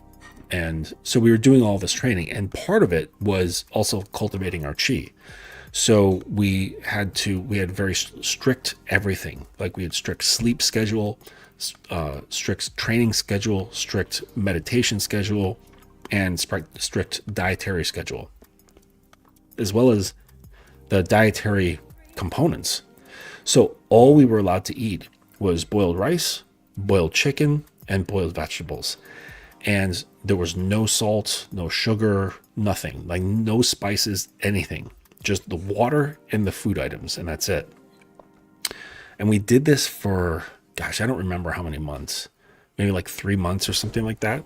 And so we were doing all this training, and part of it was also cultivating our chi. So we had very strict everything. Like we had strict sleep schedule, strict training schedule, strict meditation schedule, and strict dietary schedule, as well as the dietary components. So all we were allowed to eat was boiled rice, boiled chicken, and boiled vegetables. And there was no salt, no sugar, nothing, like no spices, anything. Just the water and the food items, and that's it. And we did this for, I don't remember how many months, maybe like 3 months or something like that,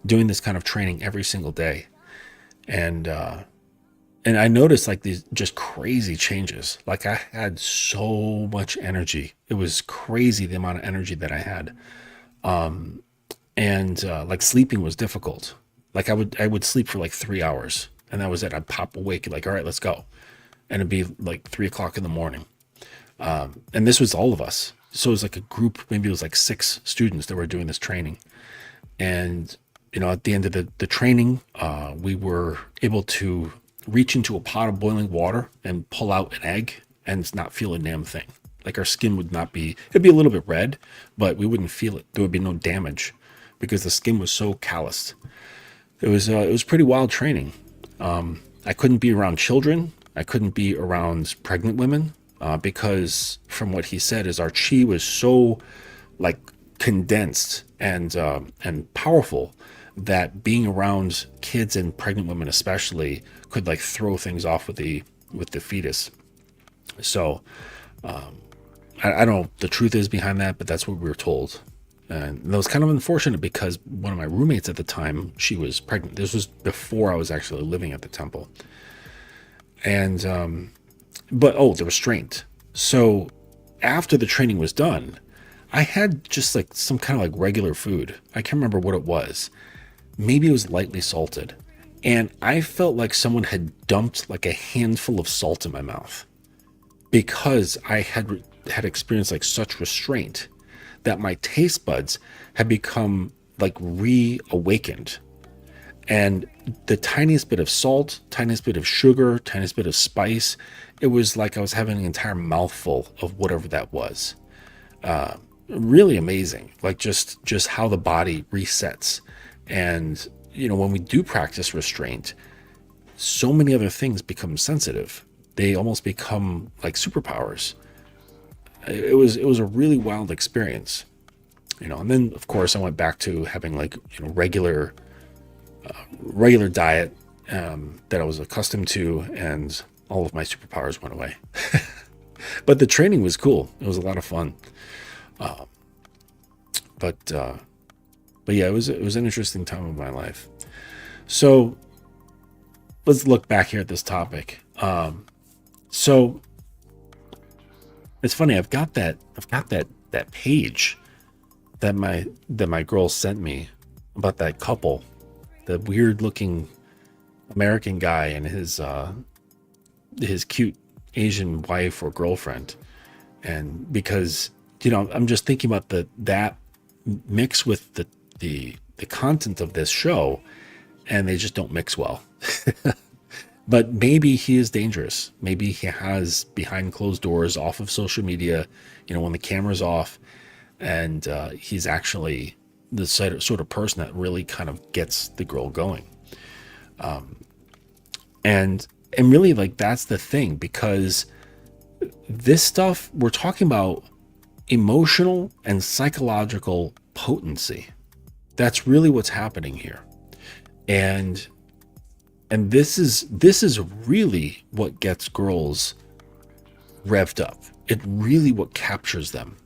doing this kind of training every single day. And I noticed like these just crazy changes. Like I had so much energy. It was crazy the amount of energy that I had. Like sleeping was difficult. Like I would sleep for like 3 hours, and that was it. I'd pop awake like, all right, let's go. And it'd be like 3 o'clock in the morning. And this was all of us. So it was like a group, maybe it was like 6 students that were doing this training. And, at the end of the training, we were able to reach into a pot of boiling water and pull out an egg and not feel a damn thing. Like our skin it'd be a little bit red, but we wouldn't feel it. There would be no damage because the skin was so calloused. It was pretty wild training. I couldn't be around children. I couldn't be around pregnant women because from what he said is our chi was so like condensed and powerful that being around kids and pregnant women especially could like throw things off with the fetus. So I don't know what the truth is behind that, but that's what we were told. And that was kind of unfortunate because one of my roommates at the time, she was pregnant. This was before I was actually living at the temple. And but the restraint. So after the training was done, I had just like some kind of like regular food. I can't remember what it was. Maybe it was lightly salted. And I felt like someone had dumped like a handful of salt in my mouth because I had experienced like such restraint that my taste buds had become like reawakened. And the tiniest bit of salt, tiniest bit of sugar, tiniest bit of spice, it was like I was having an entire mouthful of whatever that was. Really amazing, like just how the body resets. And when we do practice restraint, so many other things become sensitive. They almost become like superpowers. It was a really wild experience, and then of course I went back to having like regular diet that I was accustomed to, and all of my superpowers went away. But the training was cool. It was a lot of fun. But yeah, it was an interesting time of my life. So let's look back here at this topic. So it's funny. I've got that page that my girl sent me about that couple, the weird looking American guy and his cute Asian wife or girlfriend. And because I'm just thinking about that mix with the content of this show, and they just don't mix well. But maybe he is dangerous. Maybe he has behind closed doors, off of social media, when the camera's off, and he's actually the sort of person that really kind of gets the girl going. And really, like, that's the thing, because this stuff, we're talking about emotional and psychological potency. That's really what's happening here. And this is really what gets girls revved up. It really what captures them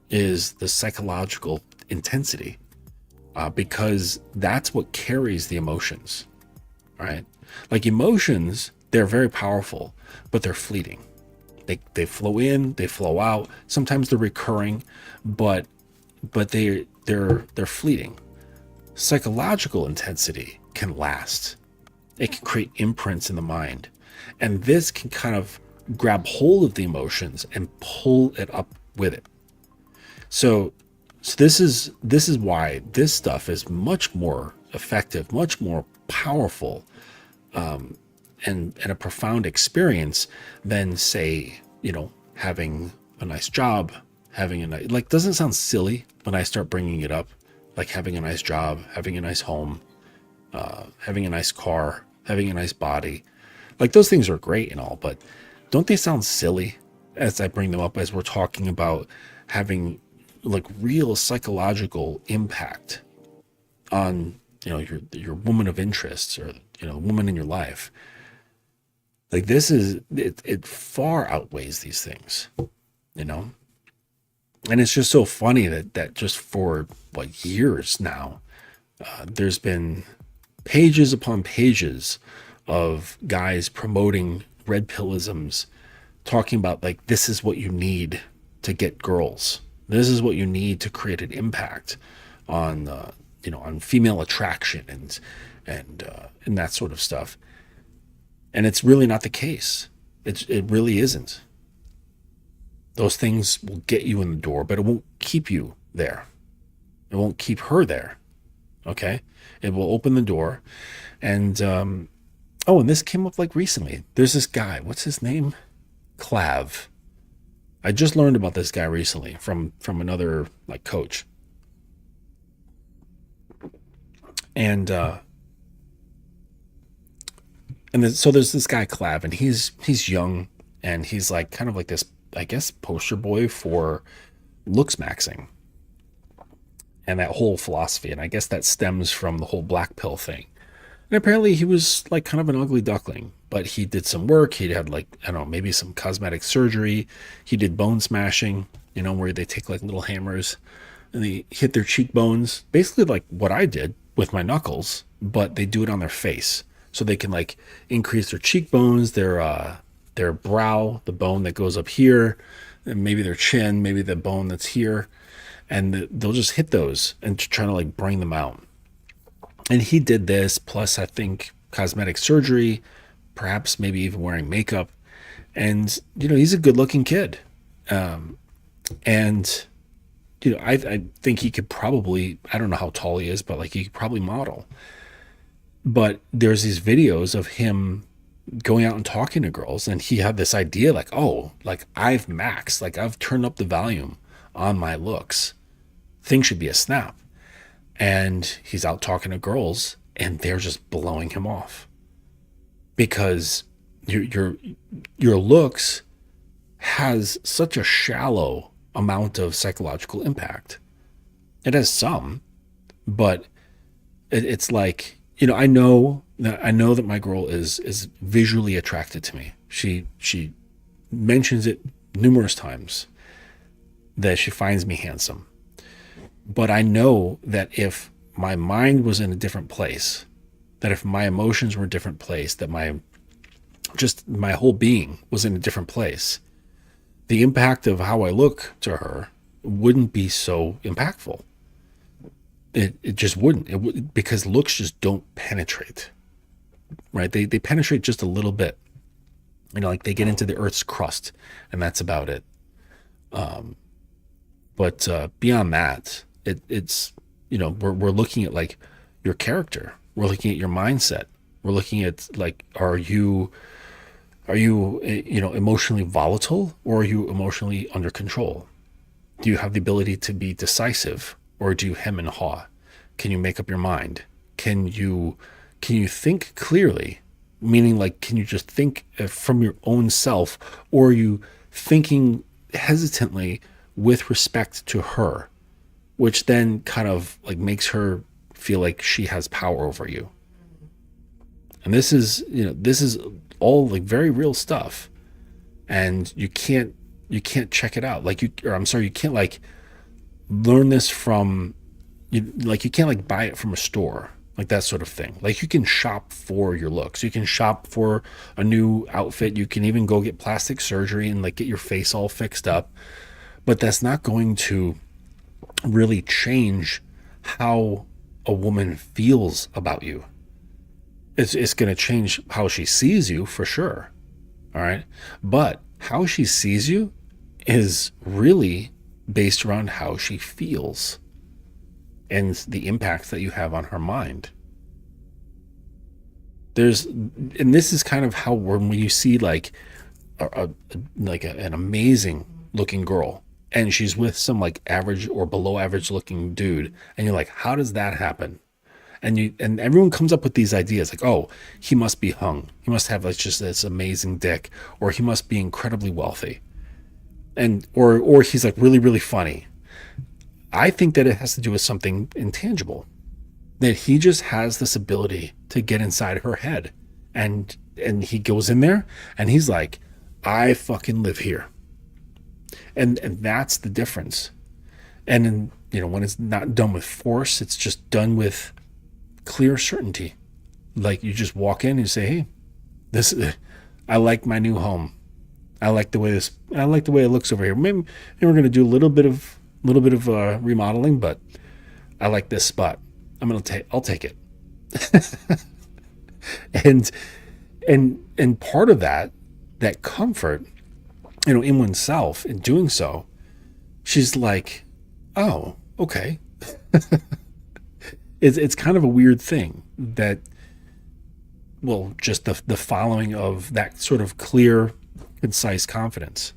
is the psychological intensity, because that's what carries the emotions, right? Like emotions, they're very powerful, but they're fleeting. They flow in, they flow out. Sometimes they're recurring, but they're fleeting. Psychological intensity can last. It can create imprints in the mind, and this can kind of grab hold of the emotions and pull it up with it. So this is why this stuff is much more effective, much more powerful, and a profound experience than, say, having a nice job, having a nice, like, doesn't sound silly when I start bringing it up, like having a nice job, having a nice home, having a nice car, having a nice body. Like, those things are great and all, but don't they sound silly as I bring them up, as we're talking about having like real psychological impact on your woman of interest, or woman in your life? Like, this is it far outweighs these things, and it's just so funny that just for years now, there's been pages upon pages of guys promoting red pillisms, talking about like, this is what you need to get girls. This is what you need to create an impact on on female attraction and that sort of stuff. And it's really not the case. It really isn't. Those things will get you in the door, but it won't keep you there. It won't keep her there. Okay? It will open the door. And and this came up like recently. There's this guy. What's his name? Clav. I just learned about this guy recently from another like coach. And so there's this guy Clav, and he's young, and he's like kind of like this, I guess, poster boy for looks maxing. and that whole philosophy. And I guess that stems from the whole black pill thing. And apparently he was like kind of an ugly duckling, but he did some work. He had like, I don't know, maybe some cosmetic surgery. He did bone smashing, where they take like little hammers and they hit their cheekbones, basically like what I did with my knuckles, but they do it on their face. So they can like increase their cheekbones, their brow, the bone that goes up here, and maybe their chin, maybe the bone that's here. And they'll just hit those and try to like bring them out. And he did this, plus I think cosmetic surgery, perhaps maybe even wearing makeup. And, he's a good looking kid. And, I think he could probably, I don't know how tall he is, but like he could probably model. But there's these videos of him going out and talking to girls. And he had this idea like, oh, like I've maxed, like I've turned up the volume on my looks. Things should be a snap. And he's out talking to girls and they're just blowing him off because your looks has such a shallow amount of psychological impact. It has some, but it's like, I know that my girl is visually attracted to me. She mentions it numerous times that she finds me handsome. But I know that if my mind was in a different place, that if my emotions were a different place, that my whole being was in a different place, the impact of how I look to her wouldn't be so impactful. It just wouldn't. Because looks just don't penetrate, right? They penetrate just a little bit. Like they get into the Earth's crust, and that's about it. But beyond that, it's we're looking at like your character. We're looking at your mindset. We're looking at like, are you emotionally volatile, or are you emotionally under control? Do you have the ability to be decisive, or do you hem and haw? Can you make up your mind? Can you think clearly? Meaning like, can you just think from your own self, or are you thinking hesitantly with respect to her, which then kind of like makes her feel like she has power over you? And this is all like very real stuff, and you can't check it out. Like you can't like learn this from you can't like buy it from a store, like that sort of thing. Like you can shop for your looks, you can shop for a new outfit, you can even go get plastic surgery and like get your face all fixed up, but that's not going to really change how a woman feels about you. It's going to change how she sees you for sure. All right. But how she sees you is really based around how she feels and the impact that you have on her mind. And this is kind of how when you see like an amazing looking girl and she's with some like average or below average looking dude, and you're like, how does that happen? And everyone comes up with these ideas like, oh, he must be hung. He must have like just this amazing dick, or he must be incredibly wealthy. And or he's like really, really funny. I think that it has to do with something intangible. That he just has this ability to get inside her head. And he goes in there and he's like, I fucking live here. And that's the difference. And when it's not done with force, it's just done with clear certainty. Like you just walk in and you say, hey, I like my new home. I like the way it looks over here. Maybe we're going to do a little bit of remodeling, but I like this spot. I'll take it. and part of that comfort, in oneself in doing so, she's like, oh, okay. It's kind of a weird thing that, well, just the following of that sort of clear, concise confidence.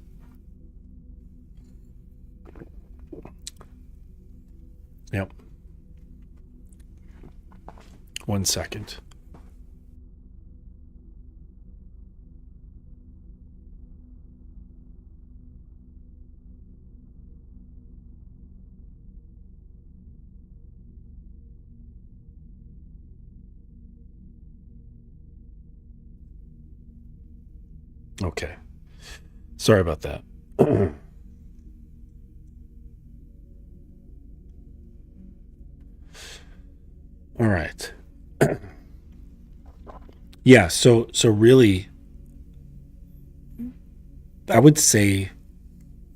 Yep. 1 second. Okay. Sorry about that. All right. Yeah, so really I would say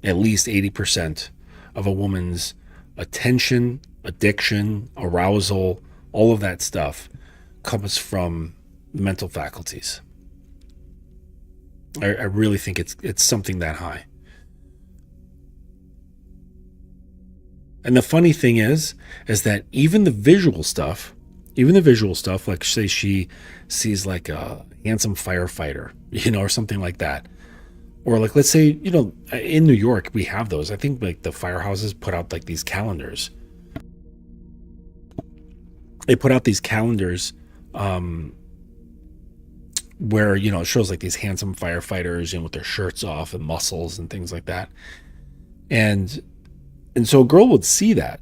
at least 80% of a woman's attention, addiction, arousal, all of that stuff comes from mental faculties. I really think it's something that high. And the funny thing is that even the visual stuff, like say she sees like a handsome firefighter, or something like that. Or like, let's say, in New York, we have those. I think like the firehouses put out like these calendars. They put out these calendars where, it shows like these handsome firefighters, with their shirts off and muscles and things like that. And so a girl would see that,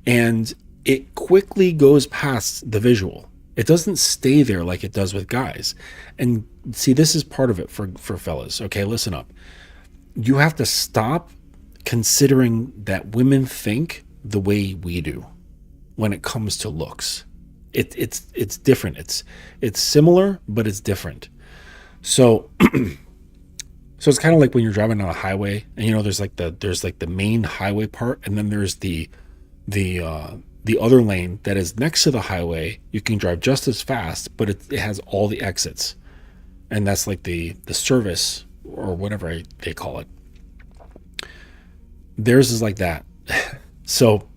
and it quickly goes past the visual. It doesn't stay there like it does with guys. And see, this is part of it for fellas. Okay, listen up. You have to stop considering that women think the way we do when it comes to looks. It's different. It's similar, but it's different. So so it's kind of like when you're driving on a highway, and there's like the main highway part, and then there's the other lane that is next to the highway. You can drive just as fast, but it has all the exits, and that's like the service or whatever they call it. Theirs is like that. So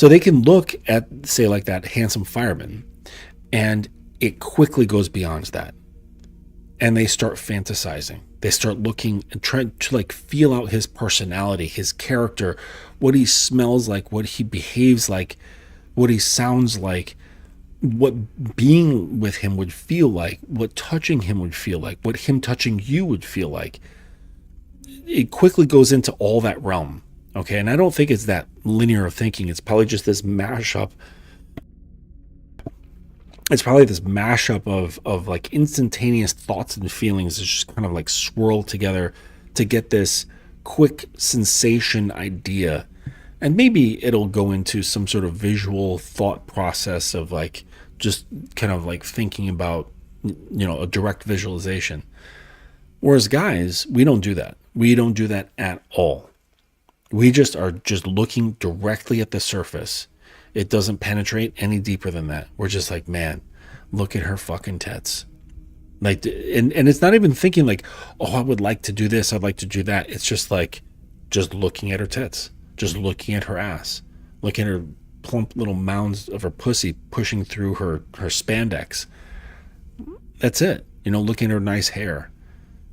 they can look at, say, like that handsome fireman, and it quickly goes beyond that, and they start fantasizing. They start looking and trying to like feel out his personality, his character, what he smells like, what he behaves like, what he sounds like, what being with him would feel like, what touching him would feel like, what him touching you would feel like. It quickly goes into all that realm. Okay. And I don't think it's that linear of thinking. It's probably just this mashup. It's probably this mashup of like instantaneous thoughts and feelings that just kind of like swirl together to get this quick sensation idea. And maybe it'll go into some sort of visual thought process of like just kind of like thinking about, a direct visualization. Whereas guys, we don't do that. We don't do that at all. We just are just looking directly at the surface. It doesn't penetrate any deeper than that. We're just like, man, look at her fucking tits. Like, and it's not even thinking like, oh, I would like to do this, I'd like to do that. It's just like, just looking at her tits, just looking at her ass, looking at her plump little mounds of her pussy pushing through her spandex. That's it. Looking at her nice hair,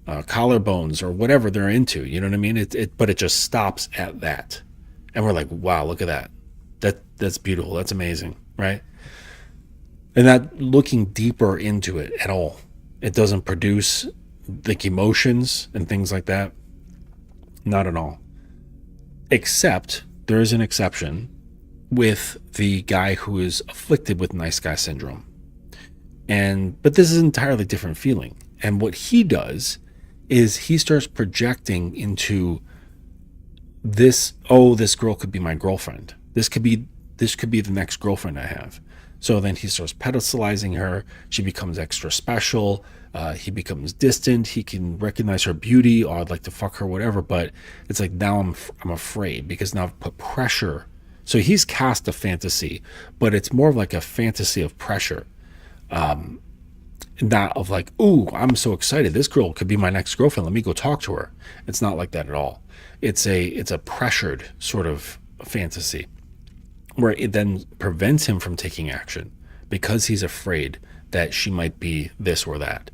collarbones, or whatever they're into. You know what I mean? But it just stops at that, and we're like, wow, look at that. That's beautiful. That's amazing, right? And not looking deeper into it at all. It doesn't produce like emotions and things like that. Not at all. Except there is an exception with the guy who is afflicted with nice guy syndrome. But this is an entirely different feeling. And what he does is he starts projecting into this girl could be my girlfriend. This could be the next girlfriend I have. So then he starts pedestalizing her. She becomes extra special. He becomes distant. He can recognize her beauty. Oh, I'd like to fuck her, whatever. But it's like, now I'm afraid, because now I've put pressure. So he's cast a fantasy, but it's more of like a fantasy of pressure. Not of like, ooh, I'm so excited. This girl could be my next girlfriend. Let me go talk to her. It's not like that at all. It's a pressured sort of fantasy, where it then prevents him from taking action because he's afraid that she might be this or that.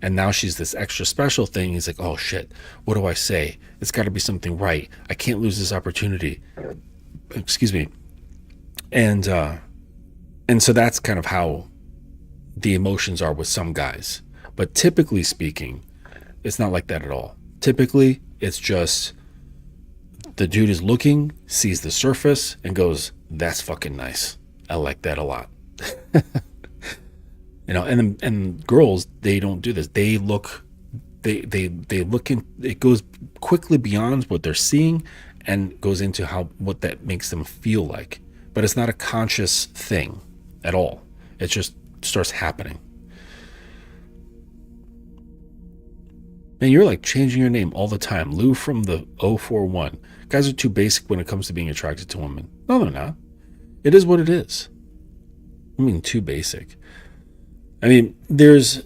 And now she's this extra special thing. He's like, oh shit, what do I say? It's got to be something right. I can't lose this opportunity. Excuse me. And so that's kind of how the emotions are with some guys. But typically speaking, it's not like that at all. Typically, it's just the dude is looking, sees the surface, and goes, that's fucking nice. I like that a lot. And girls, they don't do this. They look They look in, it goes quickly beyond what they're seeing and goes into what that makes them feel like. But it's not a conscious thing at all. It just starts happening. Man, you're like changing your name all the time. Lou from the 041. Guys are too basic when it comes to being attracted to women. No, they're not. It is what it is. I mean, too basic. I mean, there's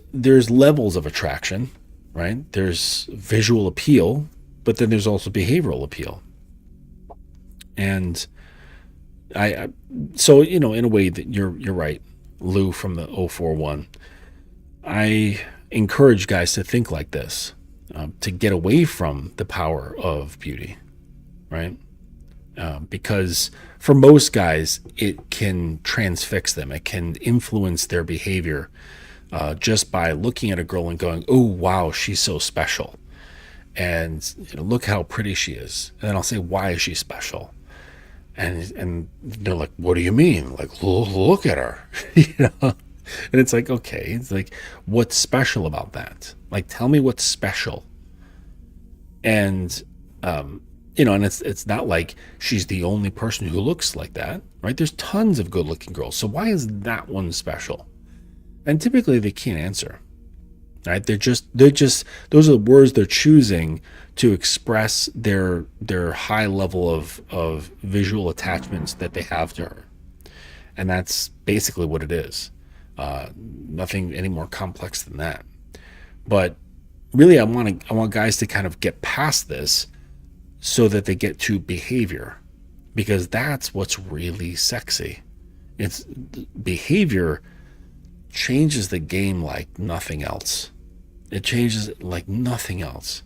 levels of attraction, right? There's visual appeal, but then there's also behavioral appeal. And so, in a way that you're right, Lou from the 041. I encourage guys to think like this, to get away from the power of beauty, right? Because for most guys, it can transfix them. It can influence their behavior just by looking at a girl and going, oh, wow, she's so special. And look how pretty she is. And then I'll say, why is she special? And they're like, what do you mean? Like, look at her. And it's like, okay, it's like, what's special about that? Like, tell me what's special. And, and it's not like she's the only person who looks like that, right? There's tons of good looking girls. So why is that one special? And typically they can't answer, right? They're just, those are the words they're choosing to express their high level of visual attachments that they have to her. And that's basically what it is. Nothing any more complex than that. But really, I want guys to kind of get past this so that they get to behavior, because that's what's really sexy. It's behavior changes the game like nothing else. It changes it like nothing else.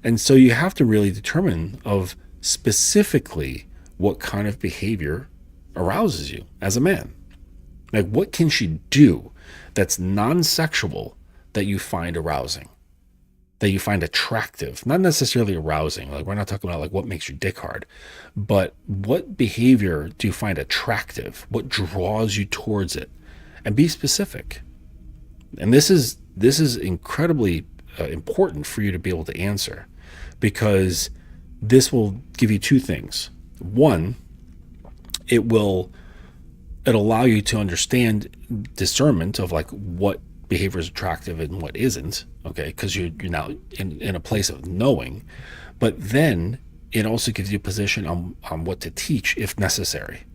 And so you have to really determine of specifically what kind of behavior arouses you as a man. Like, what can she do that's non-sexual that you find arousing, that you find attractive? Not necessarily arousing. Like, we're not talking about like what makes your dick hard, but what behavior do you find attractive? What draws you towards it? And be specific. And this is incredibly important for you to be able to answer, because this will give you two things. One, it'll allow you to understand discernment of like what behavior is attractive and what isn't, okay? Because you're now in a place of knowing. But then it also gives you a position on what to teach if necessary.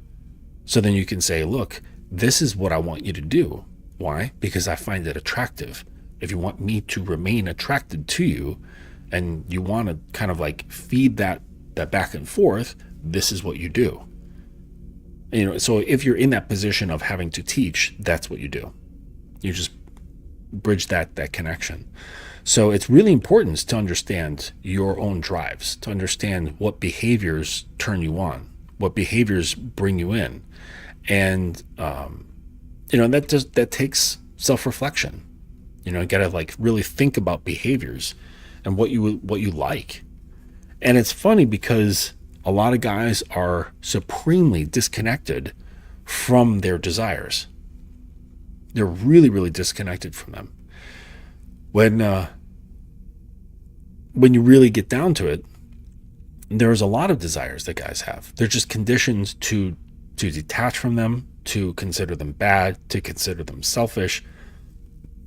So then you can say, look, this is what I want you to do. Why? Because I find it attractive. If you want me to remain attracted to you and you want to kind of like feed that back and forth, this is what you do. So if you're in that position of having to teach, that's what you do. You just bridge that connection. So it's really important to understand your own drives, to understand what behaviors turn you on, what behaviors bring you in. And, that takes self-reflection. You got to like really think about behaviors and what you like. And it's funny because a lot of guys are supremely disconnected from their desires. They're really, really disconnected from them. When you really get down to it, there's a lot of desires that guys have. They're just conditioned to detach from them, to consider them bad, to consider them selfish,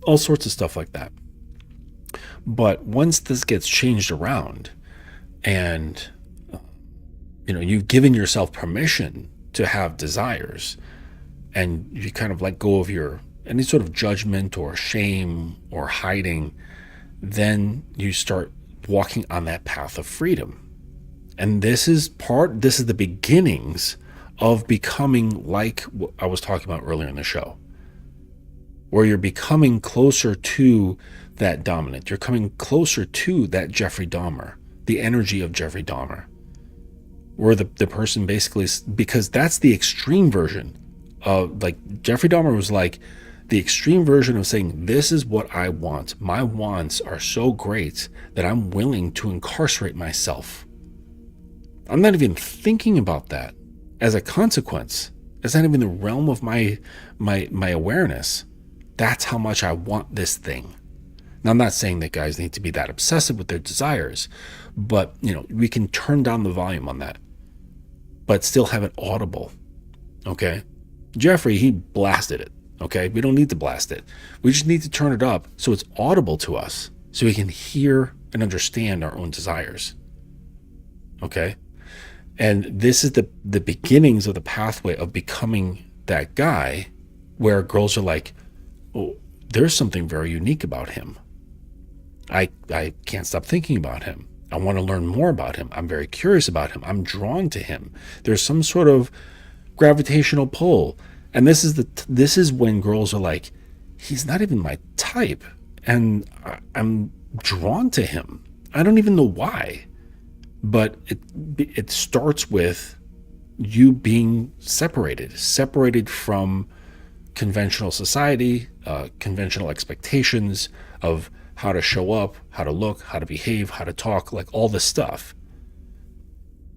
all sorts of stuff like that. But once this gets changed around and you've given yourself permission to have desires, and you kind of let go of any sort of judgment or shame or hiding, then you start walking on that path of freedom. And this is the beginnings of becoming like what I was talking about earlier in the show, where you're becoming closer to that dominant. You're coming closer to that Jeffrey Dahmer, the energy of Jeffrey Dahmer, where the person basically, because that's the extreme version of, like, Jeffrey Dahmer was like the extreme version of saying, this is what I want. My wants are so great that I'm willing to incarcerate myself. I'm not even thinking about that as a consequence. It's not even the realm of my awareness. That's how much I want this thing. Now, I'm not saying that guys need to be that obsessive with their desires, but we can turn down the volume on that, but still have it audible. Okay. Jeffrey, he blasted it. Okay. We don't need to blast it. We just need to turn it up so it's audible to us, so we can hear and understand our own desires. Okay. And this is the beginnings of the pathway of becoming that guy where girls are like, oh, there's something very unique about him. I can't stop thinking about him. I want to learn more about him. I'm very curious about him. I'm drawn to him. There's some sort of gravitational pull. And this is when girls are like, he's not even my type, and I'm drawn to him. I don't even know why. But it starts with you being separated from conventional society, conventional expectations of how to show up, how to look, how to behave, how to talk, like all this stuff.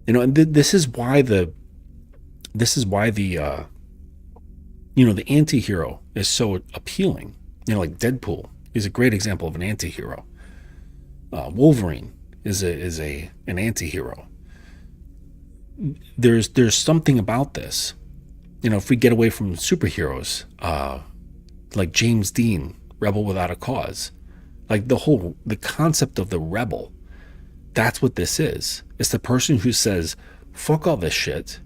And this is why the anti-hero is so appealing. Like Deadpool is a great example of an anti-hero. Wolverine is an anti-hero. There's something about this. If we get away from superheroes, like James Dean, Rebel Without a Cause, like the concept of the rebel, that's what this is. It's the person who says, fuck all this shit.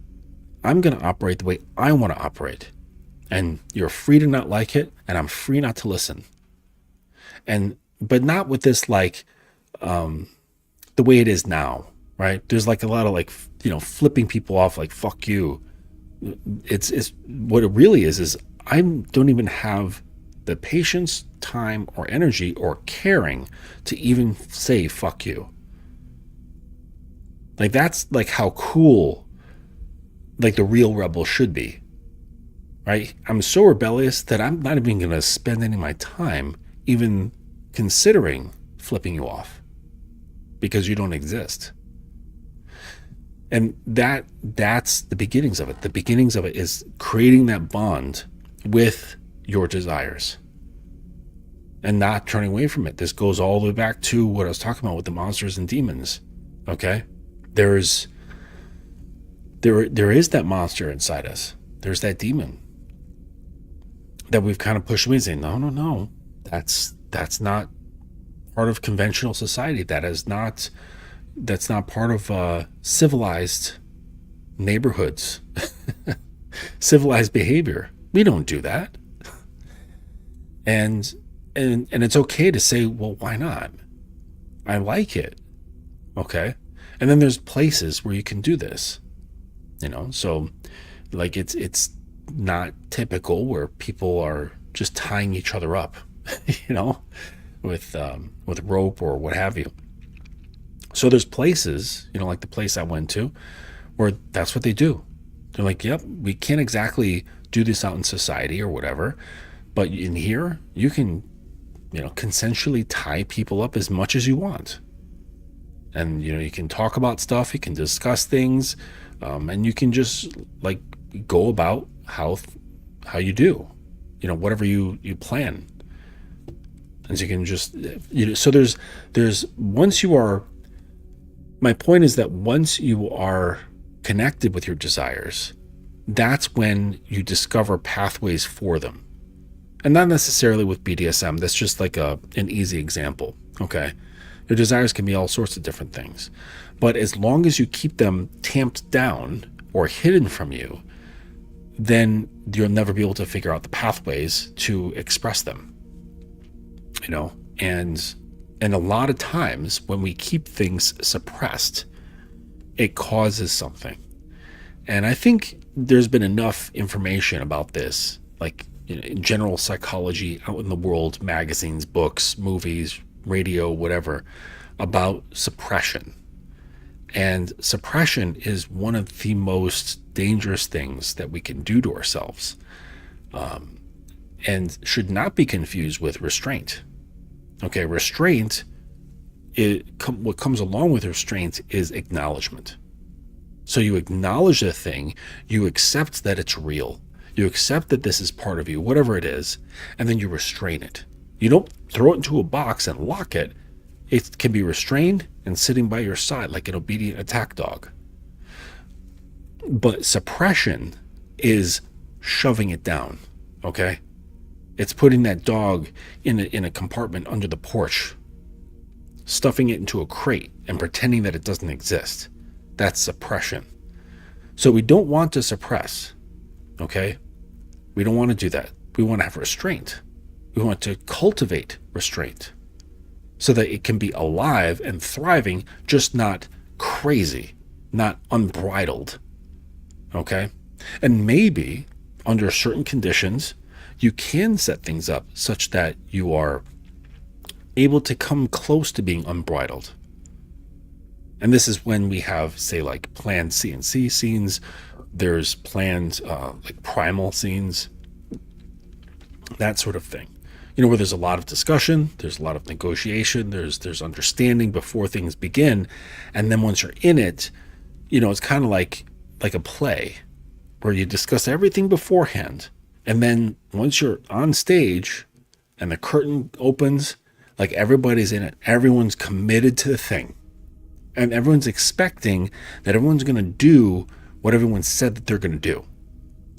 I'm going to operate the way I want to operate. And you're free to not like it, and I'm free not to listen. But not with this, like, the way it is now, right? There's like a lot of flipping people off, like, fuck you. It's what it really is I don't even have the patience, time, or energy, or caring to even say fuck you. Like, that's like how cool, like, the real rebel should be, right? I'm so rebellious that I'm not even going to spend any of my time even considering flipping you off because you don't exist. And that's the beginnings of it. The beginnings of it is creating that bond with your desires and not turning away from it. This goes all the way back to what I was talking about with the monsters and demons. Okay? There is that monster inside us. There's that demon that we've kind of pushed away and saying, no. That's not part of conventional society. That's not part of civilized neighborhoods, civilized behavior. We don't do that. And it's okay to say, well, why not? I like it. Okay. And then there's places where you can do this, so like it's not typical where people are just tying each other up, with rope or what have you. So there's places, like the place I went to, where that's what they do. They're like, yep, we can't exactly do this out in society or whatever, but in here you can, consensually tie people up as much as you want. And, you can talk about stuff, you can discuss things, and you can just like go about how you do, whatever you plan. And so you can just, so there's once you are, my point is that once you are connected with your desires, that's when you discover pathways for them. And not necessarily with BDSM. That's just like an easy example. Okay. Your desires can be all sorts of different things. But as long as you keep them tamped down or hidden from you, then you'll never be able to figure out the pathways to express them. And a lot of times when we keep things suppressed, it causes something. And I think there's been enough information about this, like in general psychology out in the world, magazines, books, movies, radio, whatever, about suppression. And suppression is one of the most dangerous things that we can do to ourselves, and should not be confused with restraint. Okay, restraint, what comes along with restraint is acknowledgement. So you acknowledge the thing, you accept that it's real, you accept that this is part of you, whatever it is, and then you restrain it. You don't throw it into a box and lock it. It can be restrained and sitting by your side like an obedient attack dog. But suppression is shoving it down, okay? It's putting that dog in a compartment under the porch, stuffing it into a crate and pretending that it doesn't exist. That's suppression. So we don't want to suppress, okay? We don't want to do that. We want to have restraint. We want to cultivate restraint so that it can be alive and thriving, just not crazy, not unbridled, okay? And maybe under certain conditions, you can set things up such that you are able to come close to being unbridled. And this is when we have, say, like planned CNC scenes. There's planned like primal scenes, that sort of thing. You know, where there's a lot of discussion, there's a lot of negotiation, there's understanding before things begin. And then once you're in it, you know, it's kind of like a play where you discuss everything beforehand. And then once you're on stage and the curtain opens, like everybody's in it, everyone's committed to the thing. And everyone's expecting that everyone's going to do what everyone said that they're going to do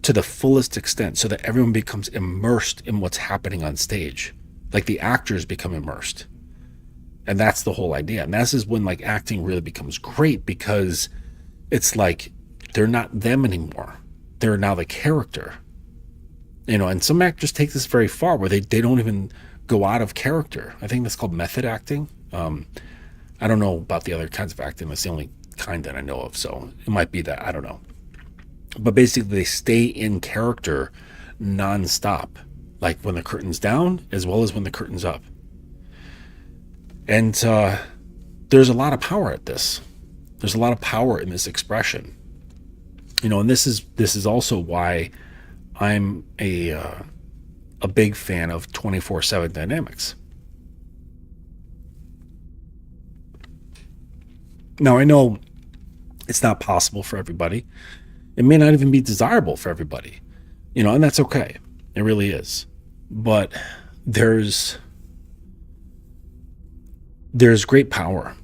to the fullest extent, so that everyone becomes immersed in what's happening on stage. Like the actors become immersed. And that's the whole idea. And this is when like acting really becomes great, because it's like they're not them anymore. They're now the character. You know, and some actors take this very far where they don't even go out of character. I think that's called method acting. I don't know about the other kinds of acting. That's the only kind that I know of. So it might be that. I don't know. But basically they stay in character nonstop, like when the curtain's down as well as when the curtain's up. And there's a lot of power at this. There's a lot of power in this expression. You know, and this is also why I'm a big fan of 24/7 dynamics. Now, I know it's not possible for everybody. It may not even be desirable for everybody, you know, and that's okay. It really is. But there's great power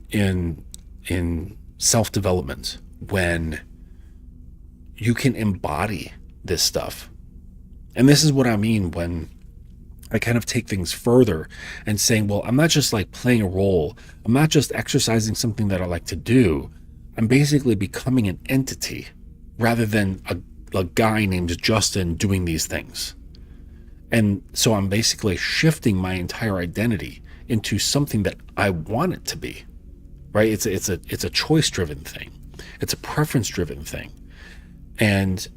in self-development when you can embody this stuff. And this is what I mean when I kind of take things further and saying, well, I'm not just like playing a role. I'm not just exercising something that I like to do. I'm basically becoming an entity rather than a guy named Justin doing these things. And so I'm basically shifting my entire identity into something that I want it to be, right? It's a choice-driven thing. It's a preference-driven thing. And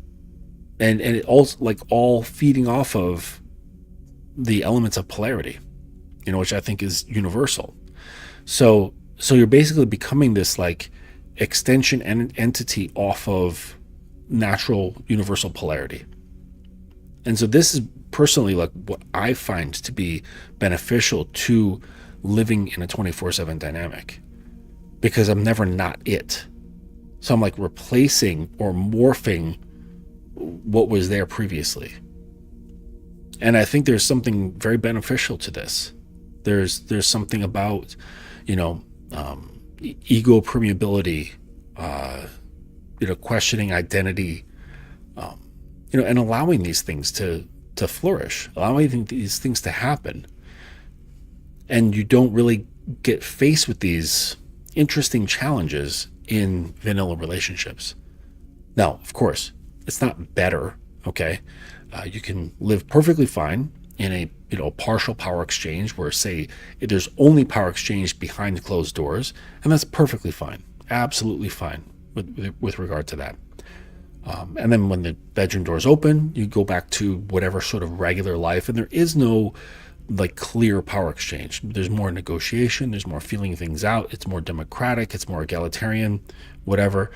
it also like all feeding off of the elements of polarity, you know, which I think is universal. So you're basically becoming this like extension and entity off of natural universal polarity. And so this is personally like what I find to be beneficial to living in a 24/7 dynamic, because I'm never not it. So I'm like replacing or morphing what was there previously. And I think there's something very beneficial to this. There's something about, you know, ego permeability, you know, questioning identity, you know, and allowing these things to flourish, allowing these things to happen. And you don't really get faced with these interesting challenges in vanilla relationships. Now, of course, it's not better, okay? You can live perfectly fine in a, you know, partial power exchange where, say, there's only power exchange behind closed doors, and that's perfectly fine, absolutely fine with regard to that. And then when the bedroom doors open, you go back to whatever sort of regular life, and there is no like clear power exchange. There's more negotiation, there's more feeling things out, it's more democratic, it's more egalitarian, whatever.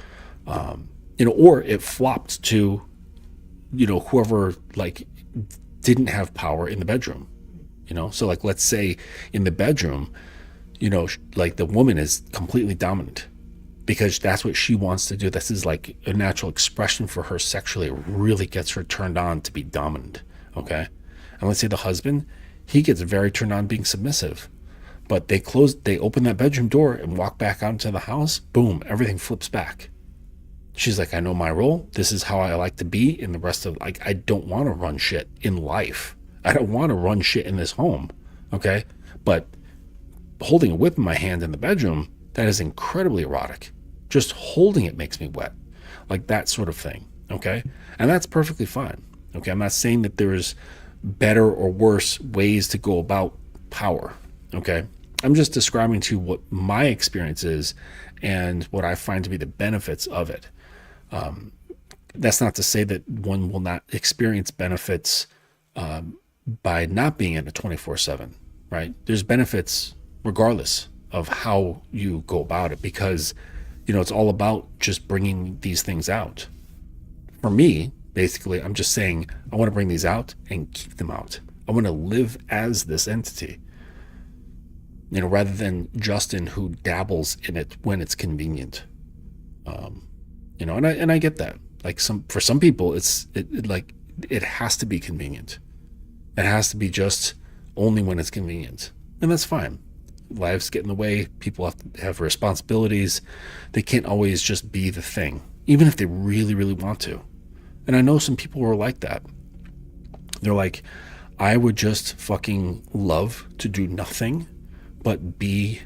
You know, or it flopped to, you know, whoever like didn't have power in the bedroom, you know? So like, let's say in the bedroom, you know, like the woman is completely dominant because that's what she wants to do. This is like a natural expression for her sexually. It really gets her turned on to be dominant. Okay. And let's say the husband, He gets very turned on being submissive. But they open that bedroom door and walk back out into the house. Boom, everything flips back. She's like, I know my role. This is how I like to be in the rest of, like, I don't want to run shit in life. I don't want to run shit in this home. Okay. But holding a whip in my hand in the bedroom, that is incredibly erotic. Just holding it makes me wet. Like that sort of thing. Okay. And that's perfectly fine. Okay. I'm not saying that there's better or worse ways to go about power. Okay. I'm just describing to you what my experience is and what I find to be the benefits of it. That's not to say that one will not experience benefits by not being in a 24/7, right? There's benefits regardless of how you go about it, because, it's all about just bringing these things out. For me, basically, I'm just saying I want to bring these out and keep them out. I want to live as this entity, rather than Justin who dabbles in it when it's convenient. And I get that. Like for some people, it has to be convenient. It has to be just only when it's convenient, and that's fine. Lives get in the way. People have to have responsibilities. They can't always just be the thing, even if they really, really want to. And I know some people who are like that. They're like, I would just fucking love to do nothing but be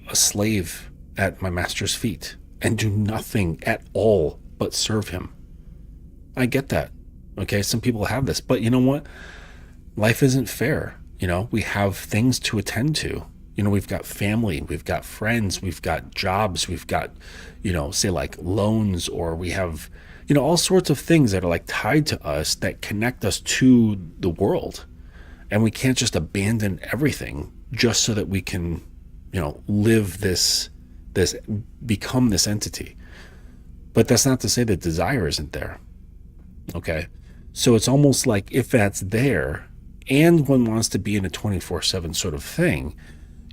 a slave at my master's feet and do nothing at all but serve him. I get that. Okay, some people have this, but you know what? Life isn't fair. We have things to attend to. We've got family, we've got friends, we've got jobs, we've got, say like loans, or we have, all sorts of things that are like tied to us that connect us to the world. And we can't just abandon everything just so that we can, live this, become this entity. But that's not to say that desire isn't there. Okay. So it's almost like if that's there and one wants to be in a 24/7 sort of thing,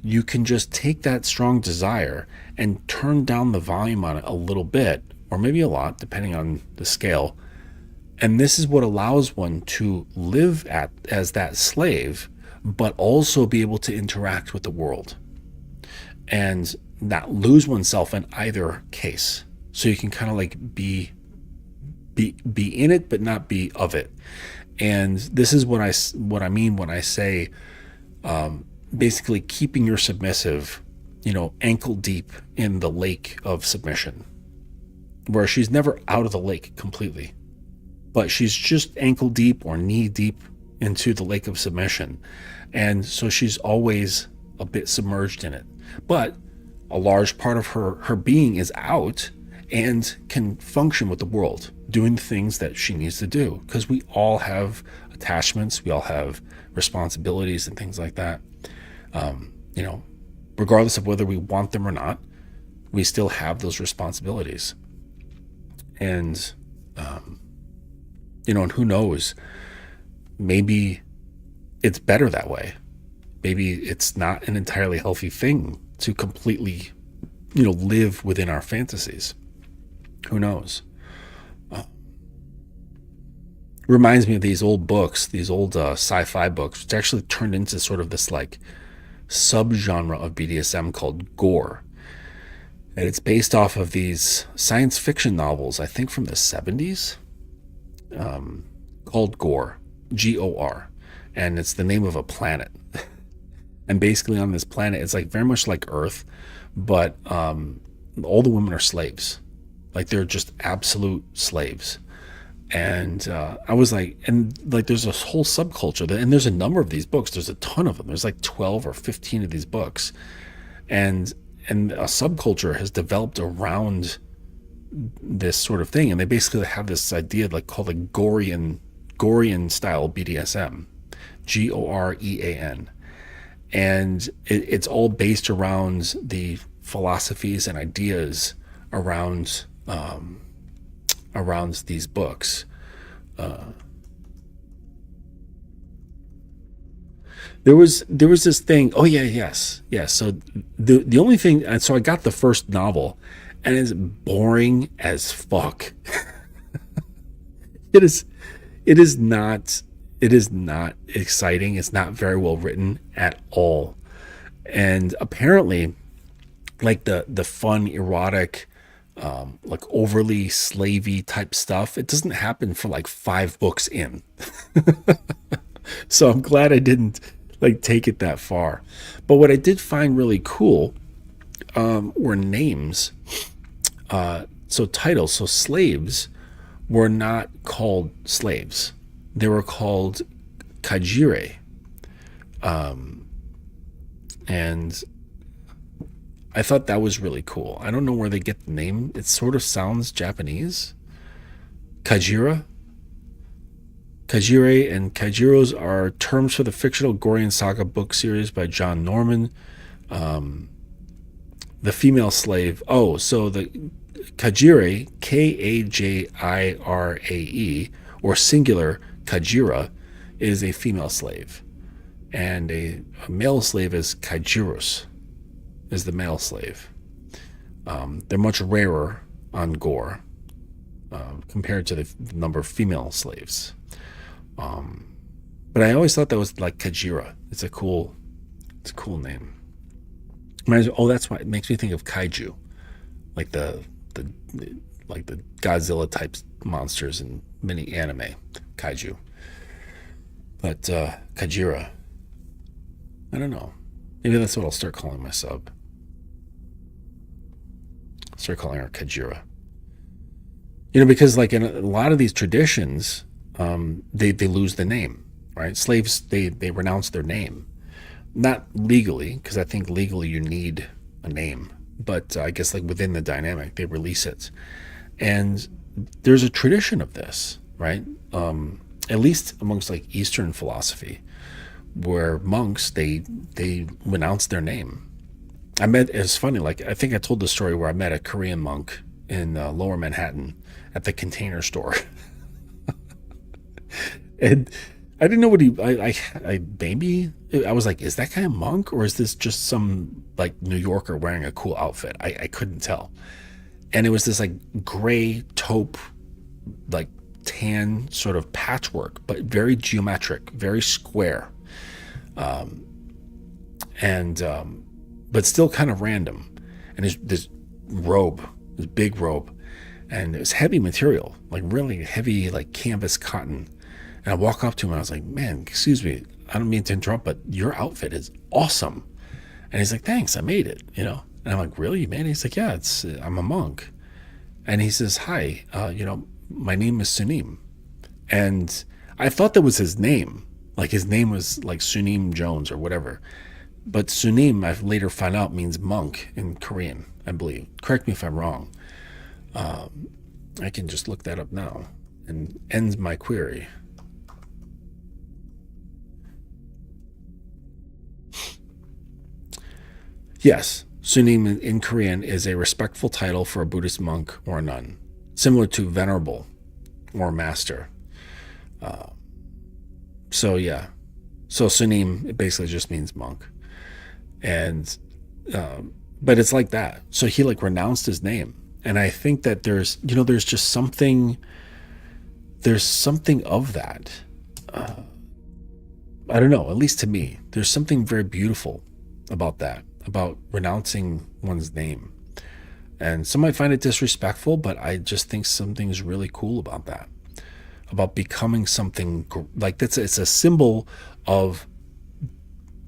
you can just take that strong desire and turn down the volume on it a little bit, or maybe a lot, depending on the scale. And this is what allows one to live as that slave, but also be able to interact with the world and not lose oneself in either case. So you can kind of like be in it, but not be of it. And this is what I mean when I say, basically keeping your submissive, ankle deep in the lake of submission, where she's never out of the lake completely, but she's just ankle deep or knee deep into the lake of submission. And so she's always a bit submerged in it, but a large part of her being is out and can function with the world, doing things that she needs to do, because we all have attachments, we all have responsibilities and things like that. Regardless of whether we want them or not, we still have those responsibilities. And, and who knows, maybe it's better that way. Maybe it's not an entirely healthy thing to completely, live within our fantasies. Who knows? Reminds me of these old books, these old sci-fi books, which actually turned into sort of this like subgenre of BDSM called gore. And it's based off of these science fiction novels, I think from the 70s, called Gore, G-O-R. And it's the name of a planet. And basically on this planet, it's like very much like Earth, but all the women are slaves. Like they're just absolute slaves. And I was like, and like there's this whole subculture, and there's a number of these books. There's a ton of them. There's like 12 or 15 of these books. And a subculture has developed around this sort of thing. And they basically have this idea like called a Gorean style BDSM, Gorean. And it's all based around the philosophies and ideas around these books. There was this thing. Oh yeah, yes. So the only thing, and so I got the first novel, and it's boring as fuck. It is not It is not exciting. It's not very well written at all. And apparently, like the fun, erotic, like overly slavey type stuff, it doesn't happen for like 5 books in. So I'm glad I didn't like take it that far. But what I did find really cool were names. So titles. So slaves were not called slaves. They were called kajire. And I thought that was really cool. I don't know where they get the name. It sort of sounds Japanese. Kajira. Kajire and Kaijiros are terms for the fictional Gorian saga book series by John Norman. The female slave. Oh, so the Kajire, Kajirae, or singular Kajira, is a female slave. And a male slave is Kaijirus, is the male slave. They're much rarer on Gore compared to the number of female slaves. But I always thought that was like Kajira. It's a cool name. Oh, that's why it makes me think of kaiju, like the Godzilla type monsters in many anime kaiju. But Kajira, I don't know. Maybe that's what I'll start calling my sub. Start calling her Kajira. Because like in a lot of these traditions, they lose the name, right? Slaves, they renounce their name. Not legally, because I think legally you need a name. But I guess like within the dynamic, they release it. And there's a tradition of this, right? At least amongst like Eastern philosophy, where monks, they renounce their name. It's funny, like I think I told the story where I met a Korean monk in Lower Manhattan at the Container Store. And I didn't know what I was like, is that guy a monk or is this just some like New Yorker wearing a cool outfit? I couldn't tell. And it was this like gray taupe, like tan sort of patchwork, but very geometric, very square. But still kind of random. And this robe, this big robe, and it was heavy material, like really heavy, like canvas cotton. And I walk up to him and I was like, man, excuse me, I don't mean to interrupt, but your outfit is awesome. And he's like, thanks, I made it, And I'm like, really, you made it? He's like, yeah, I'm a monk. And he says, hi, my name is Sunim. And I thought that was his name. Like his name was like Sunim Jones or whatever. But Sunim, I've later found out, means monk in Korean, I believe. Correct me if I'm wrong. I can just look that up now and end my query. Yes, Sunim in Korean is a respectful title for a Buddhist monk or a nun, similar to venerable or master. So Sunim, it basically just means monk. And but it's like that. So he like renounced his name. And I think that there's just something of that. I don't know, at least to me, there's something very beautiful about that, about renouncing one's name. And some might find it disrespectful, but I just think something's really cool about that, about becoming something like that's. It's a symbol of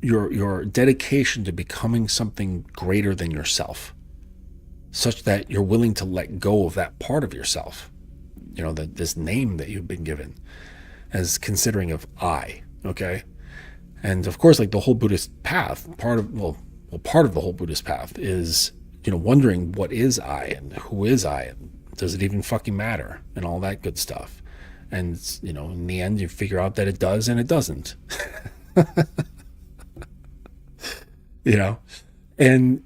your dedication to becoming something greater than yourself, such that you're willing to let go of that part of yourself, this name that you've been given, as considering of I. Okay. And of course, like the whole Buddhist path, part of the whole Buddhist path is, wondering what is I and who is I and does it even fucking matter and all that good stuff. And, in the end, you figure out that it does and it doesn't. And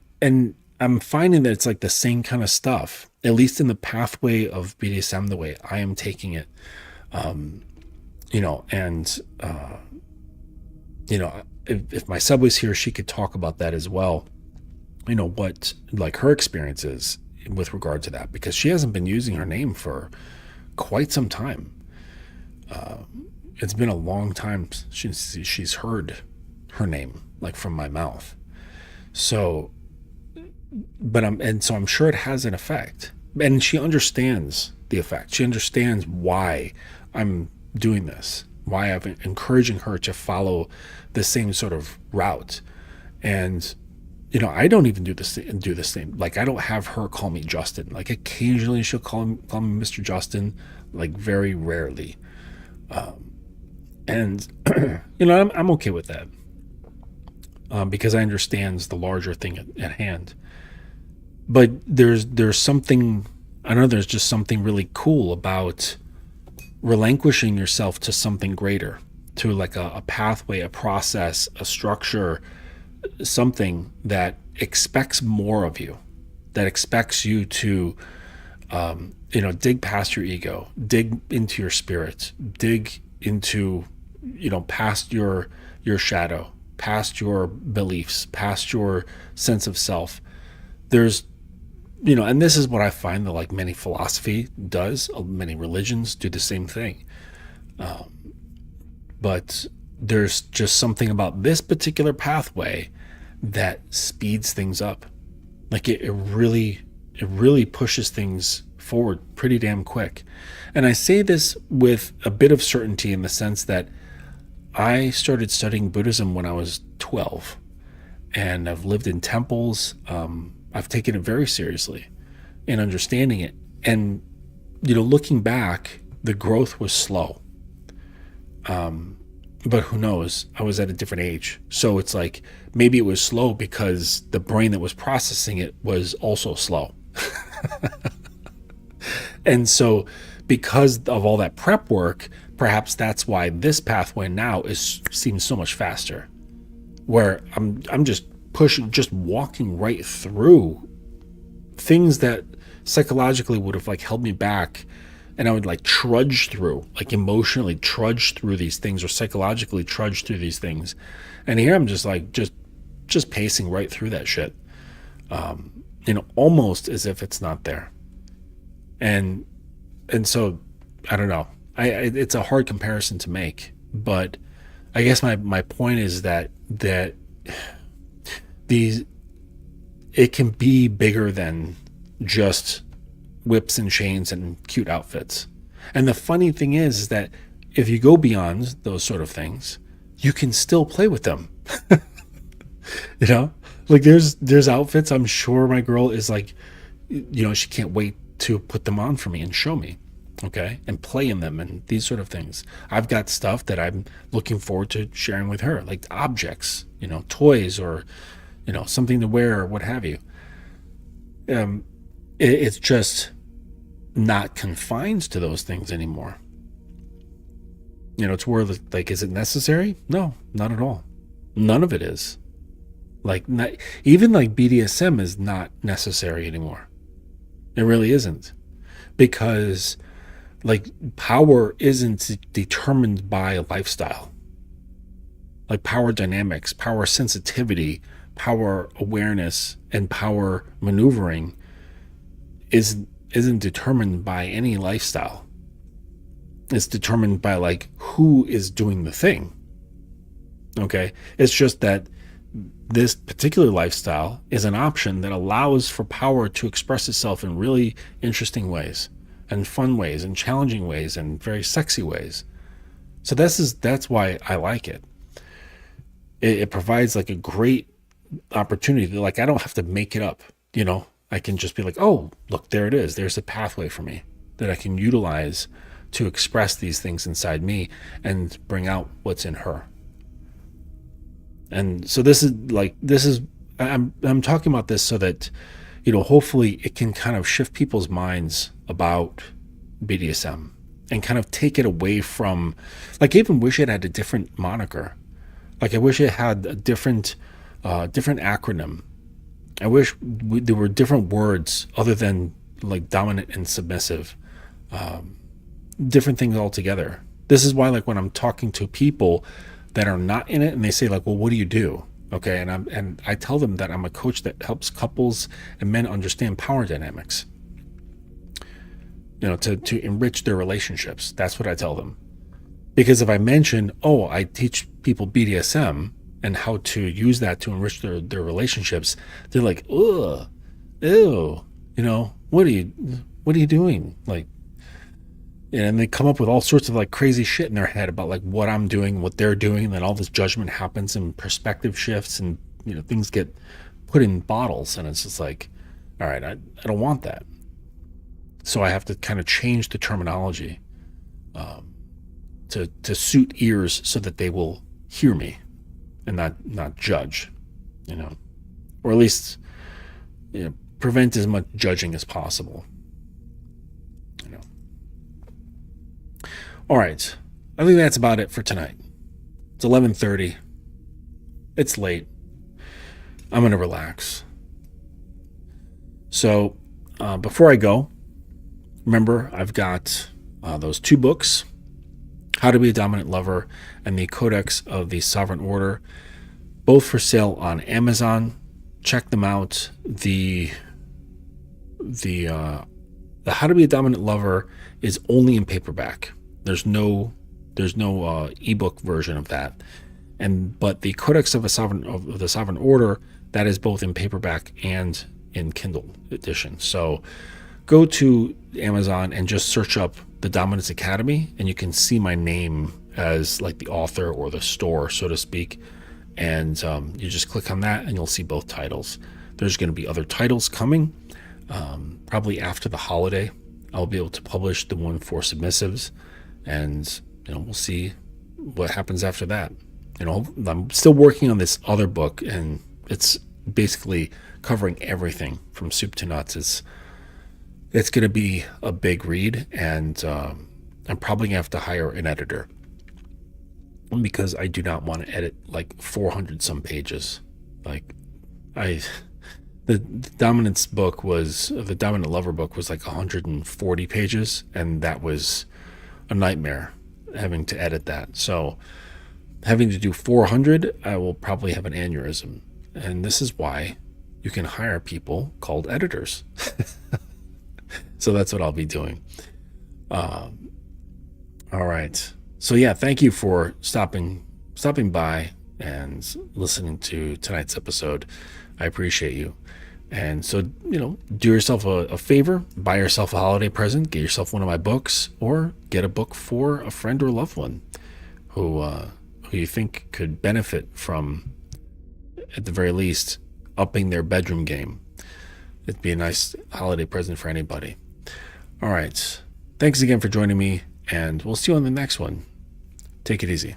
I'm finding that it's like the same kind of stuff, at least in the pathway of BDSM, the way I am taking it. If my sub was here, she could talk about that as well. What like her experience is with regard to that, because she hasn't been using her name for quite some time. it's been a long time since she's heard her name, like from my mouth. So, so I'm sure it has an effect. And she understands the effect. She understands why I'm doing this, why I'm encouraging her to follow the same sort of route. And, I don't even do the same. Like, I don't have her call me Justin. Like, occasionally she'll call me Mr. Justin, like very rarely. And, I'm okay with that. Because I understand the larger thing at hand. But there's something, I know there's just something really cool about relinquishing yourself to something greater, to like a pathway, a process, a structure, something that expects more of you, that expects you to, dig past your ego, dig into your spirit, dig into, past your shadow, past your beliefs, past your sense of self. There's, and this is what I find that like many philosophy does, many religions do the same thing. But there's just something about this particular pathway that speeds things up. Like it really pushes things forward pretty damn quick. And I say this with a bit of certainty in the sense that I started studying Buddhism when I was 12, and I've lived in temples. I've taken it very seriously in understanding it. And, looking back, the growth was slow. But who knows? I was at a different age. So it's like, maybe it was slow because the brain that was processing it was also slow. And so because of all that prep work, perhaps that's why this pathway now seems so much faster, where I'm just walking right through things that psychologically would have like held me back, and I would like trudge through, like emotionally trudge through these things, or psychologically trudge through these things. And here I'm just like just pacing right through that shit, almost as if it's not there. And so I don't know. It's a hard comparison to make, but I guess my point is that it can be bigger than just whips and chains and cute outfits. And the funny thing is that if you go beyond those sort of things, you can still play with them. Like there's outfits I'm sure my girl is like, she can't wait to put them on for me and show me, okay, and play in them and these sort of things. I've got stuff that I'm looking forward to sharing with her, like objects, toys, or something to wear or what have you. It's just not confined to those things anymore. It's where like, is it necessary? No, not at all. None of it is. Like, not even like BDSM is not necessary anymore. It really isn't, because like power isn't determined by a lifestyle. Like power dynamics, power sensitivity, power awareness, and power maneuvering isn't determined by any lifestyle. It's determined by like who is doing the thing. Okay, it's just that this particular lifestyle is an option that allows for power to express itself in really interesting ways, and fun ways, and challenging ways, and very sexy ways. So that's why I like it. It provides like a great opportunity. Like, I don't have to make it up. I can just be like, oh, look, there it is. There's a pathway for me that I can utilize to express these things inside me and bring out what's in her. And so I'm talking about this so that, hopefully it can kind of shift people's minds about BDSM and kind of take it away from, like, I even wish it had a different moniker. Like, I wish it had a different acronym. I wish there were different words other than like dominant and submissive, different things altogether. This is why, like, when I'm talking to people that are not in it and they say like, well, what do you do? Okay. And I tell them that I'm a coach that helps couples and men understand power dynamics, to enrich their relationships. That's what I tell them. Because if I mention, oh, I teach people BDSM and how to use that to enrich their relationships, they're like, ugh, ew, what are you doing? Like, and they come up with all sorts of like crazy shit in their head about like what I'm doing, what they're doing, and then all this judgment happens and perspective shifts, and things get put in bottles, and it's just like, all right, I don't want that. So I have to kind of change the terminology to suit ears so that they will hear me and not judge, or at least prevent as much judging as possible. All right, I think that's about it for tonight. It's 11:30. It's late. I'm gonna relax. So before I go, remember I've got those 2 books, How to Be a Dominant Lover and the Codex of the Sovereign Order, both for sale on Amazon. Check them out. The How to Be a Dominant Lover is only in paperback. There's no ebook version of that. But the Codex of the Sovereign Order, that is both in paperback and in Kindle edition. So go to Amazon and just search up The Dominance Academy, and you can see my name as like the author or the store, so to speak. And you just click on that and you'll see both titles. There's going to be other titles coming. Probably after the holiday, I'll be able to publish the one for submissives, and we'll see what happens after that. I'm still working on this other book, and it's basically covering everything from soup to nuts. It's going to be a big read, and I'm probably going to have to hire an editor because I do not want to edit like 400 some pages. Like the Dominant Lover book was like 140 pages, and that was a nightmare having to edit that. So having to do 400, I will probably have an aneurysm. And this is why you can hire people called editors. So that's what I'll be doing. All right. So yeah, thank you for stopping by and listening to tonight's episode. I appreciate you. And so, do yourself a favor, buy yourself a holiday present, get yourself one of my books, or get a book for a friend or loved one who you think could benefit from, at the very least, upping their bedroom game. It'd be a nice holiday present for anybody. All right. Thanks again for joining me, and we'll see you on the next one. Take it easy.